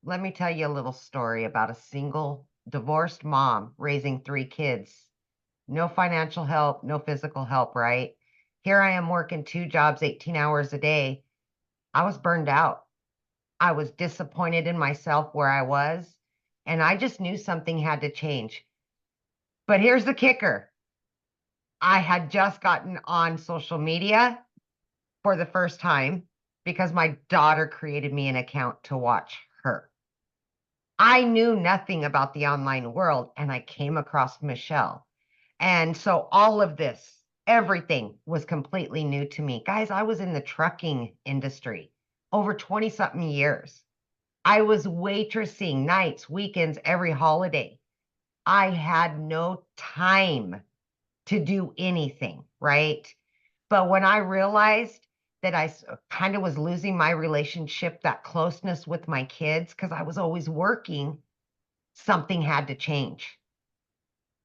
let me tell you a little story about a single divorced mom raising 3 kids. No financial help, no physical help, right? Here I am working 2 jobs, 18 hours a day. I was burned out. I was disappointed in myself where I was, and I just knew something had to change. But here's the kicker. I had just gotten on social media for the first time because my daughter created me an account to watch her. I knew nothing about the online world, and I came across Michelle. And so all of this, everything was completely new to me. Guys, I was in the trucking industry over 20-something years. I was waitressing nights, weekends, every holiday. I had no time to do anything, right? But when I realized that I kind of was losing my relationship, that closeness with my kids, because I was always working, something had to change.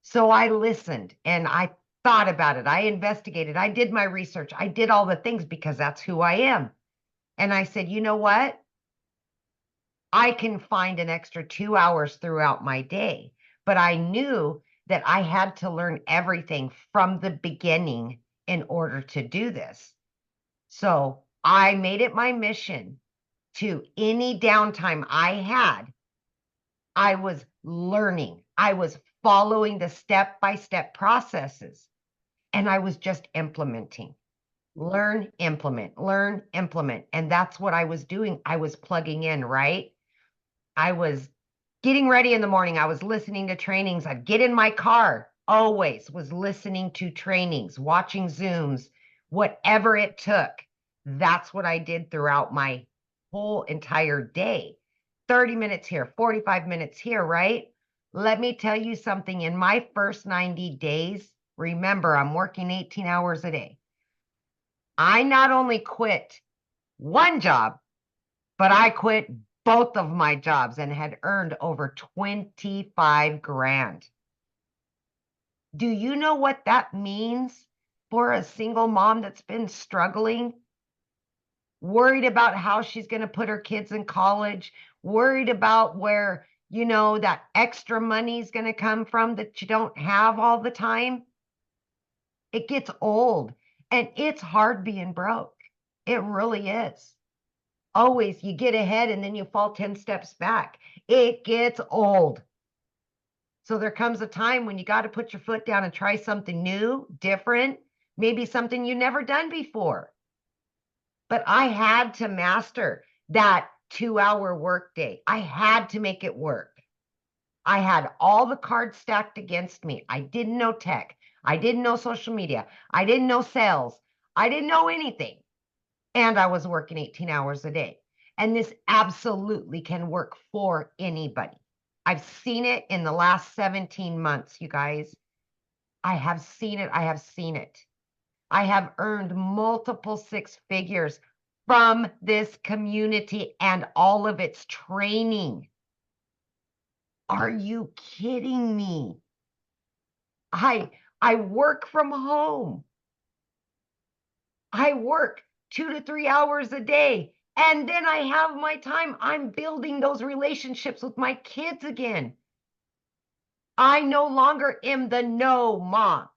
So I listened and I thought about it. I investigated. I did my research. I did all the things because that's who I am. And I said, you know what? I can find an extra 2 hours throughout my day. But I knew that I had to learn everything from the beginning in order to do this. So I made it my mission to any downtime I had, I was learning. I was following the step-by-step processes, and I was just implementing. Learn, implement, learn, implement. And that's what I was doing. I was plugging in, right? I was getting ready in the morning. I was listening to trainings. I'd get in my car, always was listening to trainings, watching Zooms, whatever it took. That's what I did throughout my whole entire day. 30 minutes here, 45 minutes here, right? Let me tell you something. In my first 90 days, remember, I'm working 18 hours a day. I not only quit one job, but I quit both of my jobs and had earned over 25 grand. Do you know what that means for a single mom that's been struggling? Worried about how she's going to put her kids in college, worried about where, that extra money is going to come from that you don't have all the time. It gets old and it's hard being broke. It really is. Always you get ahead and then you fall 10 steps back. It gets old. So there comes a time when you got to put your foot down and try something new, different, maybe something you never done before. But I had to master that 2-hour workday. I had to make it work. I had all the cards stacked against me. I didn't know tech. I didn't know social media. I didn't know sales. I didn't know anything. And I was working 18 hours a day. And this absolutely can work for anybody. I've seen it in the last 17 months, you guys. I have seen it. I have seen it. I have earned multiple six figures from this community and all of its training. Are you kidding me? I work from home. I work 2 to 3 hours a day. And then I have my time. I'm building those relationships with my kids again. I no longer am the no mom.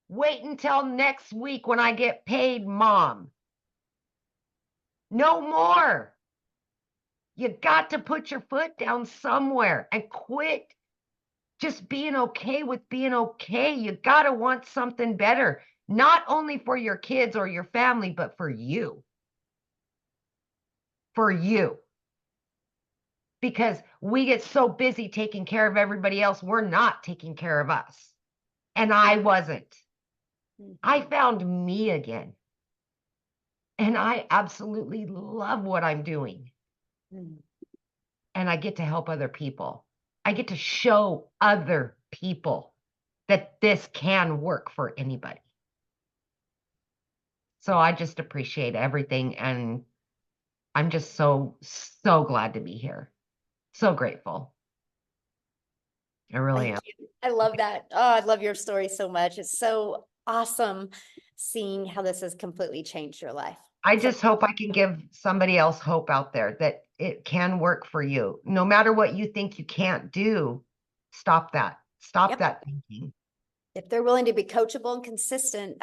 Wait until next week when I get paid, mom. No more. You got to put your foot down somewhere and quit just being okay with being okay. You got to want something better, not only for your kids or your family, but for you. For you. Because we get so busy taking care of everybody else, we're not taking care of us. And I wasn't. I found me again. And I absolutely love what I'm doing. And I get to help other people. I get to show other people that this can work for anybody. So I just appreciate everything. And I'm just so glad to be here. So grateful. I really am. Thank you. I love that. Oh, I love your story so much. It's so awesome seeing how this has completely changed your life. I just hope I can give somebody else hope out there that it can work for you. No matter what you think you can't do, stop that. Stop that thinking. If they're willing to be coachable and consistent,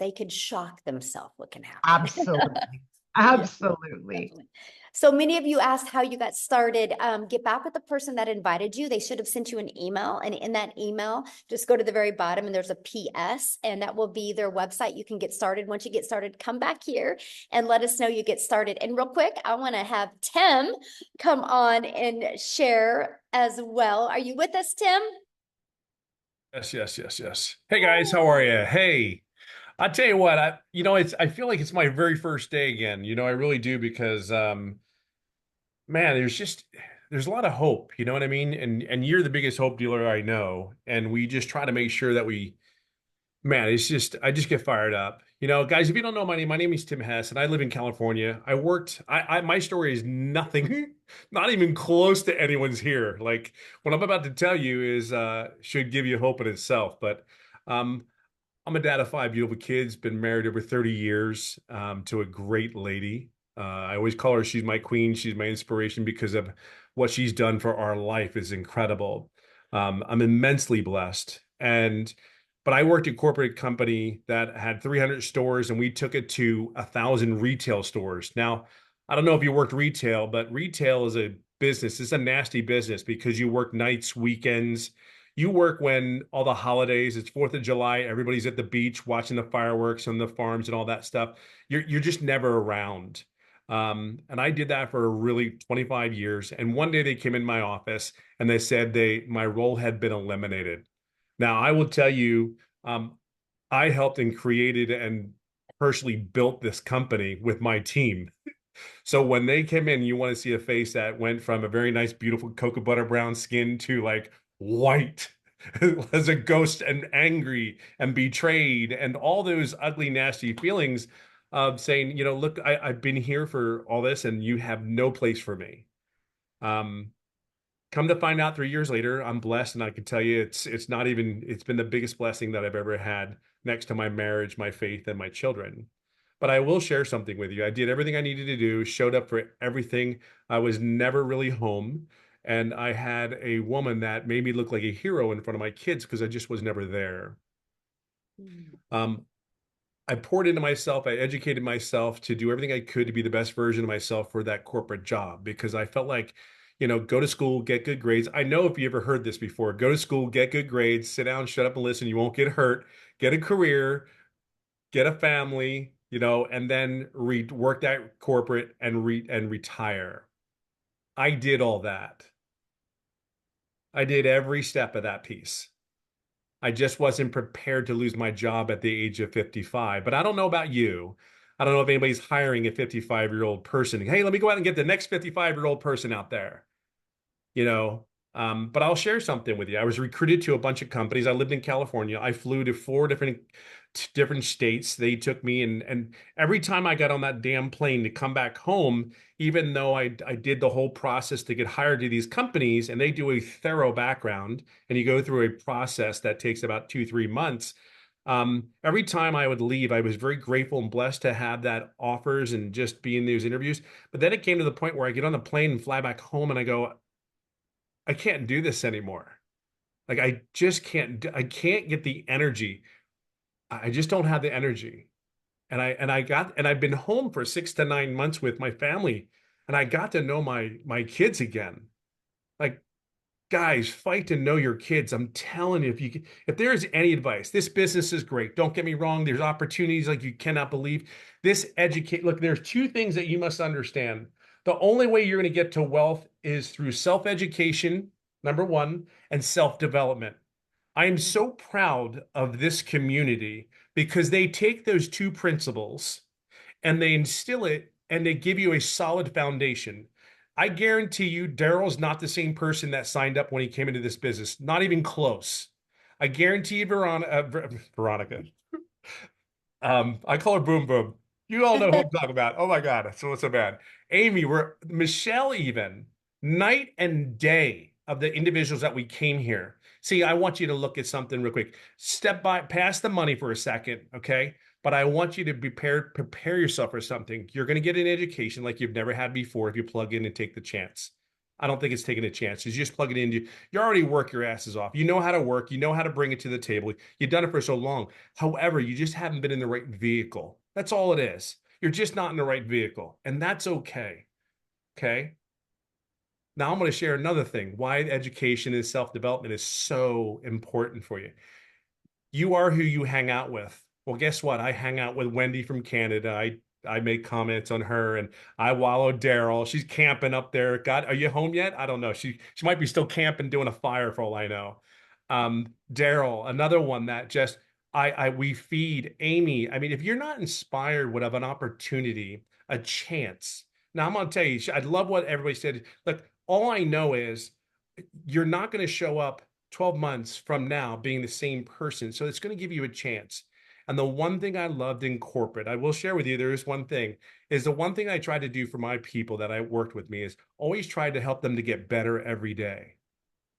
they could shock themselves what can happen. Absolutely. Absolutely. Definitely. So many of you asked how you got started. Get back with the person that invited you. They should have sent you an email. And in that email, just go to the very bottom and there's a PS and that will be their website. You can get started. Once you get started, come back here and let us know you get started. And real quick, I want to have Tim come on and share as well. Are you with us, Tim? Yes. Hey guys, how are you? Hey, I tell you what, I feel like it's my very first day again. I really do because man, there's a lot of hope, you know what I mean? And you're the biggest hope dealer I know, and we just try to make sure that man, I just get fired up. Guys, if you don't know my name is Tim Hess, and I live in California. My story is nothing, not even close to anyone's here. Like what I'm about to tell you is should give you hope in itself. But I'm a dad of 5 beautiful kids, been married over 30 years to a great lady. I always call her, she's my queen. She's my inspiration because of what she's done for our life is incredible. I'm immensely blessed. But I worked at a corporate company that had 300 stores and we took it to 1,000 retail stores. Now, I don't know if you worked retail, but retail is a business. It's a nasty business because you work nights, weekends. You work when all the holidays, it's 4th of July, everybody's at the beach watching the fireworks on the farms and all that stuff. You're just never around. And I did that for really 25 years. And one day they came in my office and they said my role had been eliminated. Now, I will tell you, I helped and created and personally built this company with my team. So when they came in, you want to see a face that went from a very nice, beautiful cocoa butter brown skin to like white as a ghost and angry and betrayed and all those ugly, nasty feelings of saying, look, I've been here for all this and you have no place for me. Um, Come to find out 3 years later, I'm blessed, and I can tell you it's not even it's been the biggest blessing that I've ever had next to my marriage, my faith, and my children. But I will share something with you. I did everything I needed to do, showed up for everything. I was never really home. And I had a woman that made me look like a hero in front of my kids because I just was never there. Mm. Um, I poured into myself. I educated myself to do everything I could to be the best version of myself for that corporate job because I felt like, go to school, get good grades. I know if you ever heard this before, go to school, get good grades, sit down, shut up and listen. You won't get hurt, get a career, get a family, and then work that corporate and retire. I did all that. I did every step of that piece. I just wasn't prepared to lose my job at the age of 55. But I don't know about you. I don't know if anybody's hiring a 55-year-old person. Hey, let me go out and get the next 55-year-old person out there. you know. But I'll share something with you. I was recruited to a bunch of companies. I lived in California. I flew to four different states. They took me, and every time I got on that damn plane to come back home, even though I did the whole process to get hired to these companies, and they do a thorough background, and you go through a process that takes about 2-3 months. Every time I would leave, I was very grateful and blessed to have that offers and just be in those interviews. But then it came to the point where I get on the plane and fly back home, and I go, I can't do this anymore. Like I just I can't get the energy. I just don't have the energy. And I've been home for 6 to 9 months with my family, and I got to know my kids again. Like, guys, fight to know your kids. I'm telling you, if there is any advice, this business is great. Don't get me wrong. There's opportunities like you cannot believe. Look, there's two things that you must understand. The only way you're going to get to wealth is through self-education, number one, and self-development. I am so proud of this community because they take those two principles and they instill it and they give you a solid foundation. I guarantee you, Daryl's not the same person that signed up when he came into this business, not even close. I guarantee you, Veronica, I call her Boom Boom. You all know who I'm talking about. Oh my God, so bad. Amy, Michelle, even night and day of the individuals that we came here. See, I want you to look at something real quick. Step by, past the money for a second, okay? But I want you to prepare yourself for something. You're going to get an education like you've never had before if you plug in and take the chance. I don't think it's taking a chance. You just plug it in. You already work your asses off. You know how to work. You know how to bring it to the table. You've done it for so long. However, you just haven't been in the right vehicle. That's all it is. You're just not in the right vehicle. And that's okay. Okay. Now I'm going to share another thing, why education and self-development is so important for you. You are who you hang out with. Well, guess what? I hang out with Wendy from Canada. I make comments on her, and I wallow Daryl. She's camping up there. God, are you home yet? I don't know. She might be still camping, doing a fire for all I know. Daryl, another one that just we feed. Amy. I mean, if you're not inspired, would have an opportunity, a chance. Now I'm gonna tell you, I love what everybody said. Look, all I know is you're not going to show up 12 months from now being the same person. So it's going to give you a chance. And the one thing I loved in corporate, I will share with you, there is one thing, is the one thing I tried to do for my people that I worked with me is always try to help them to get better every day.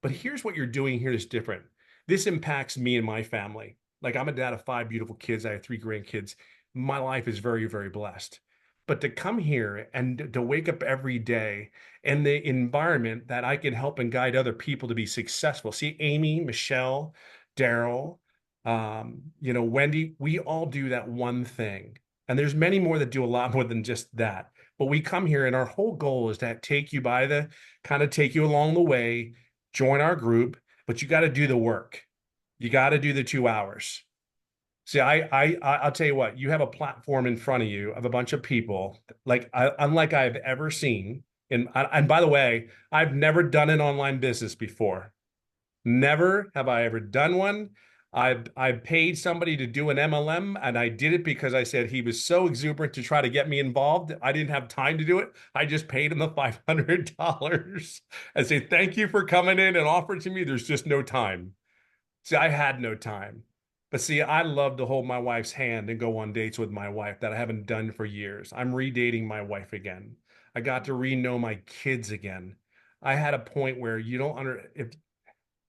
But here's what you're doing here is different. This impacts me and my family. Like I'm a dad of 5 beautiful kids. I have 3 grandkids. My life is very, very blessed. But to come here and to wake up every day in the environment that I can help and guide other people to be successful. See, Amy, Michelle, Daryl, Wendy, we all do that one thing. And there's many more that do a lot more than just that. But we come here and our whole goal is to take you take you along the way, join our group, but you got to do the work. You got to do the 2 hours. See, I'll tell you what, you have a platform in front of you of a bunch of people unlike I've ever seen. And by the way, I've never done an online business before. Never have I ever done one. I've paid somebody to do an MLM, and I did it because I said he was so exuberant to try to get me involved. I didn't have time to do it. I just paid him the $500 and say, thank you for coming in and offering to me. There's just no time. See, I had no time. But see, I love to hold my wife's hand and go on dates with my wife that I haven't done for years. I'm redating my wife again. I got to re-know my kids again. I had a point where you don't if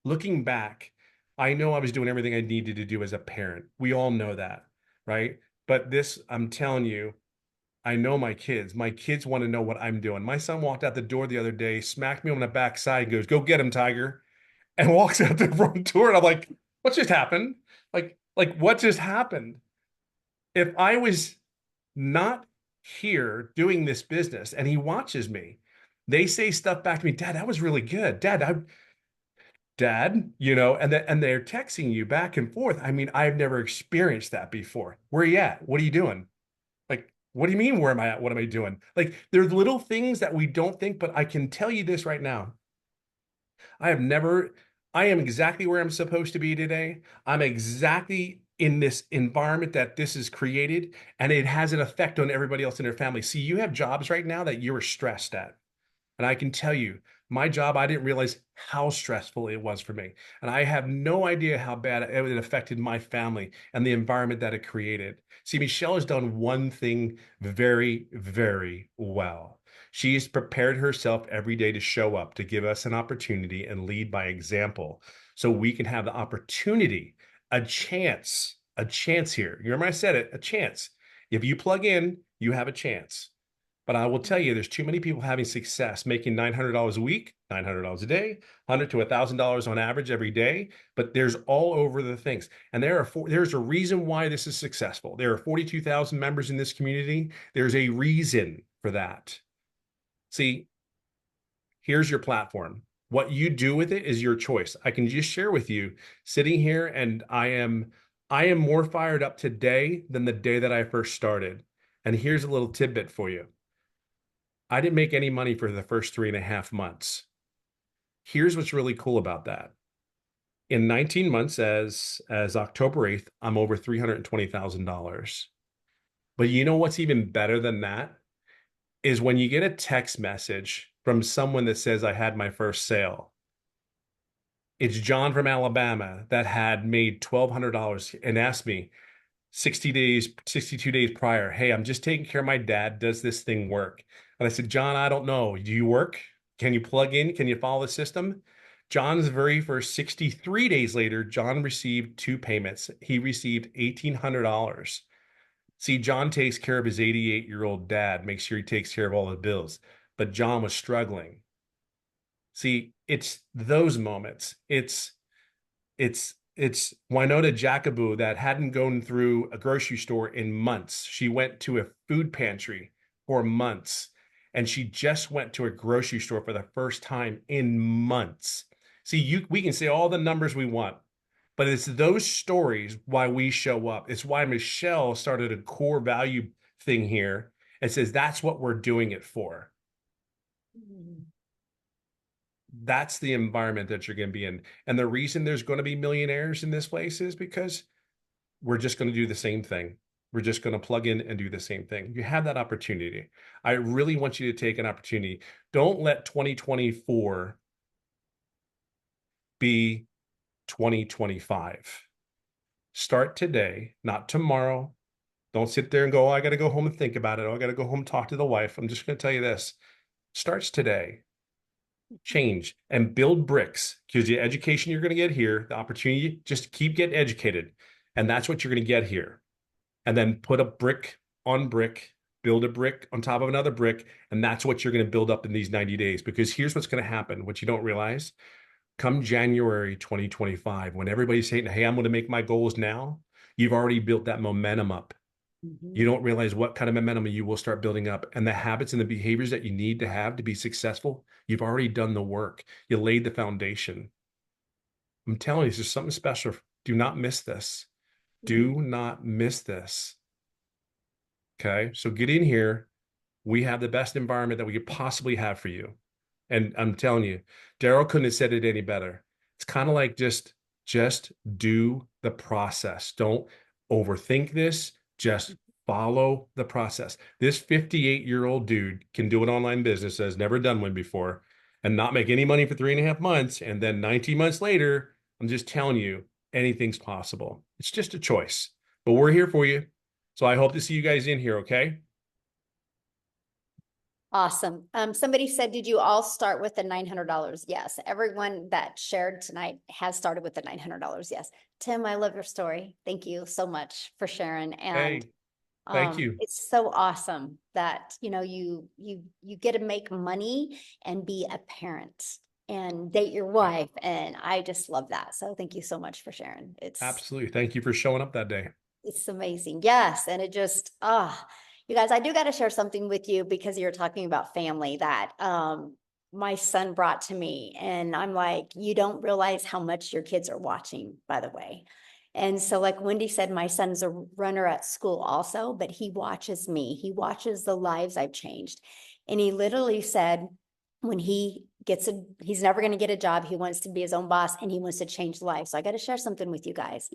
looking back, I know I was doing everything I needed to do as a parent. We all know that, right? But this, I'm telling you, I know my kids. My kids want to know what I'm doing. My son walked out the door the other day, smacked me on the backside, and goes, "Go get him, Tiger," and walks out the front door. And I'm like, "What just happened? Like what just happened?" If I was not here doing this business and he watches me, they say stuff back to me, "Dad, that was really good. Dad, and they're texting you back and forth. I mean, I've never experienced that before. Where are you at? What are you doing? Like, what do you mean, where am I at? What am I doing?" Like, there's little things that we don't think, but I can tell you this right now. I have never, I am exactly where I'm supposed to be today. I'm exactly in this environment that this is created, and it has an effect on everybody else in their family. See, you have jobs right now that you're stressed at. And I can tell you, my job, I didn't realize how stressful it was for me. And I have no idea how bad it affected my family and the environment that it created. See, Michelle has done one thing very, very well. She's prepared herself every day to show up, to give us an opportunity and lead by example so we can have the opportunity, a chance here. You remember I said it, a chance. If you plug in, you have a chance. But I will tell you, there's too many people having success making $900 a week, $900 a day, $100 to $1,000 on average every day. But there's all over the things. And there's a reason why this is successful. There are 42,000 members in this community. There's a reason for that. See, here's your platform. What you do with it is your choice. I can just share with you sitting here, and I am more fired up today than the day that I first started. And here's a little tidbit for you. I didn't make any money for the first 3.5 months. Here's what's really cool about that. In 19 months, as October 8th, I'm over $320,000. But you know what's even better than that is when you get a text message from someone that says, "I had my first sale." It's John from Alabama that had made $1,200 and asked me 62 days prior, "Hey, I'm just taking care of my dad. Does this thing work?" And I said, "John, I don't know. Do you work? Can you plug in? Can you follow the system?" John's very first 63 days later, John received 2 payments. He received $1,800. See, John takes care of his 88-year-old dad, makes sure he takes care of all the bills. But John was struggling. See, it's those moments. It's Winona Jacobou that hadn't gone through a grocery store in months. She went to a food pantry for months, and she just went to a grocery store for the first time in months. See, we can say all the numbers we want, but it's those stories why we show up. It's why Michelle started a core value thing here and says that's what we're doing it for. That's the environment that you're going to be in. And the reason there's going to be millionaires in this place is because we're just going to do the same thing. We're just going to plug in and do the same thing. You have that opportunity. I really want you to take an opportunity. Don't let 2024 be 2025. Start today, not tomorrow. Don't sit there and go, "Oh, I got to go home and think about it. Oh, I got to go home and talk to the wife." I'm just going to tell you this. Starts today. Change and build bricks, because the education you're going to get here, the opportunity, just keep getting educated. And that's what you're going to get here. And then put a brick on brick, build a brick on top of another brick. And that's what you're going to build up in these 90 days. Because here's what's going to happen, what you don't realize. Come January 2025, when everybody's saying, "Hey, I'm going to make my goals now," you've already built that momentum up. You don't realize what kind of momentum you will start building up, and the habits and the behaviors that you need to have to be successful. You've already done the work. You laid the foundation. I'm telling you, this is something special. Do not miss this. Do not miss this. Okay. So get in here. We have the best environment that we could possibly have for you. And I'm telling you, Daryl couldn't have said it any better. It's kind of like just do the process. Don't overthink this. Just follow the process. This 58-year-old dude can do an online business, has never done one before, and not make any money for 3.5 months. And then 19 months later, I'm just telling you, anything's possible. It's just a choice. But we're here for you. So I hope to see you guys in here, okay? Awesome. Somebody said, did you all start with the $900? Yes. Everyone that shared tonight has started with the $900. Yes. Tim, I love your story. Thank you so much for sharing. And Hey, thank you. it's so awesome that, you get to make money and be a parent and date your wife. And I just love that. So thank you so much for sharing. Absolutely. Thank you for showing up that day. It's amazing. Yes. And it just, you guys, I do got to share something with you because you're talking about family that my son brought to me. And I'm like, you don't realize how much your kids are watching, by the way. And so, like Wendy said, my son's a runner at school also, but he watches me. He watches the lives I've changed. And he literally said, when he's never going to get a job. He wants to be his own boss and he wants to change life. So I got to share something with you guys.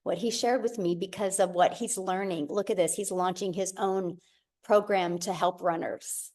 What he shared with me because of what he's learning. Look at this. He's launching his own program to help runners.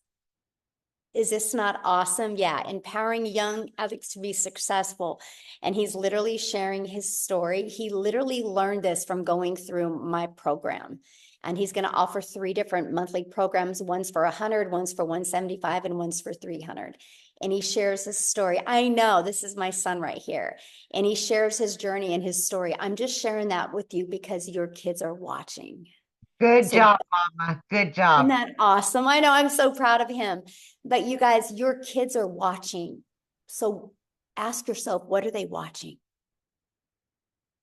Is this not awesome? Yeah. Empowering young athletes to be successful. And he's literally sharing his story. He literally learned this from going through my program. And he's going to offer 3 different monthly programs. One's for 100, one's for 175, and one's for 300. And he shares his story. I know this is my son right here. And he shares his journey and his story. I'm just sharing that with you because your kids are watching. Good So, job, Mama. Good isn't job. that awesome? I know, I'm so proud of him. But you guys, your kids are watching. So ask yourself, what are they watching?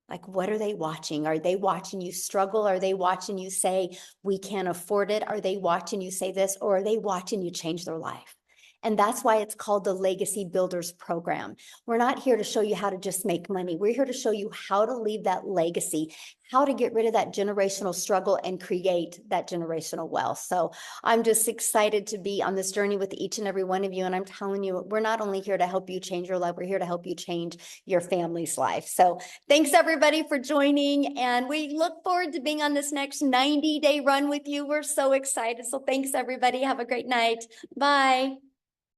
Like, what are they watching? Are they watching you struggle? Are they watching you say, we can't afford it? Are they watching you say this? Or are they watching you change their life? And that's why it's called the Legacy Builders Program. We're not here to show you how to just make money. We're here to show you how to leave that legacy, how to get rid of that generational struggle and create that generational wealth. So I'm just excited to be on this journey with each and every one of you. And I'm telling you, we're not only here to help you change your life, we're here to help you change your family's life. So thanks everybody for joining. And we look forward to being on this next 90-day run with you. We're so excited. So thanks everybody. Have a great night. Bye.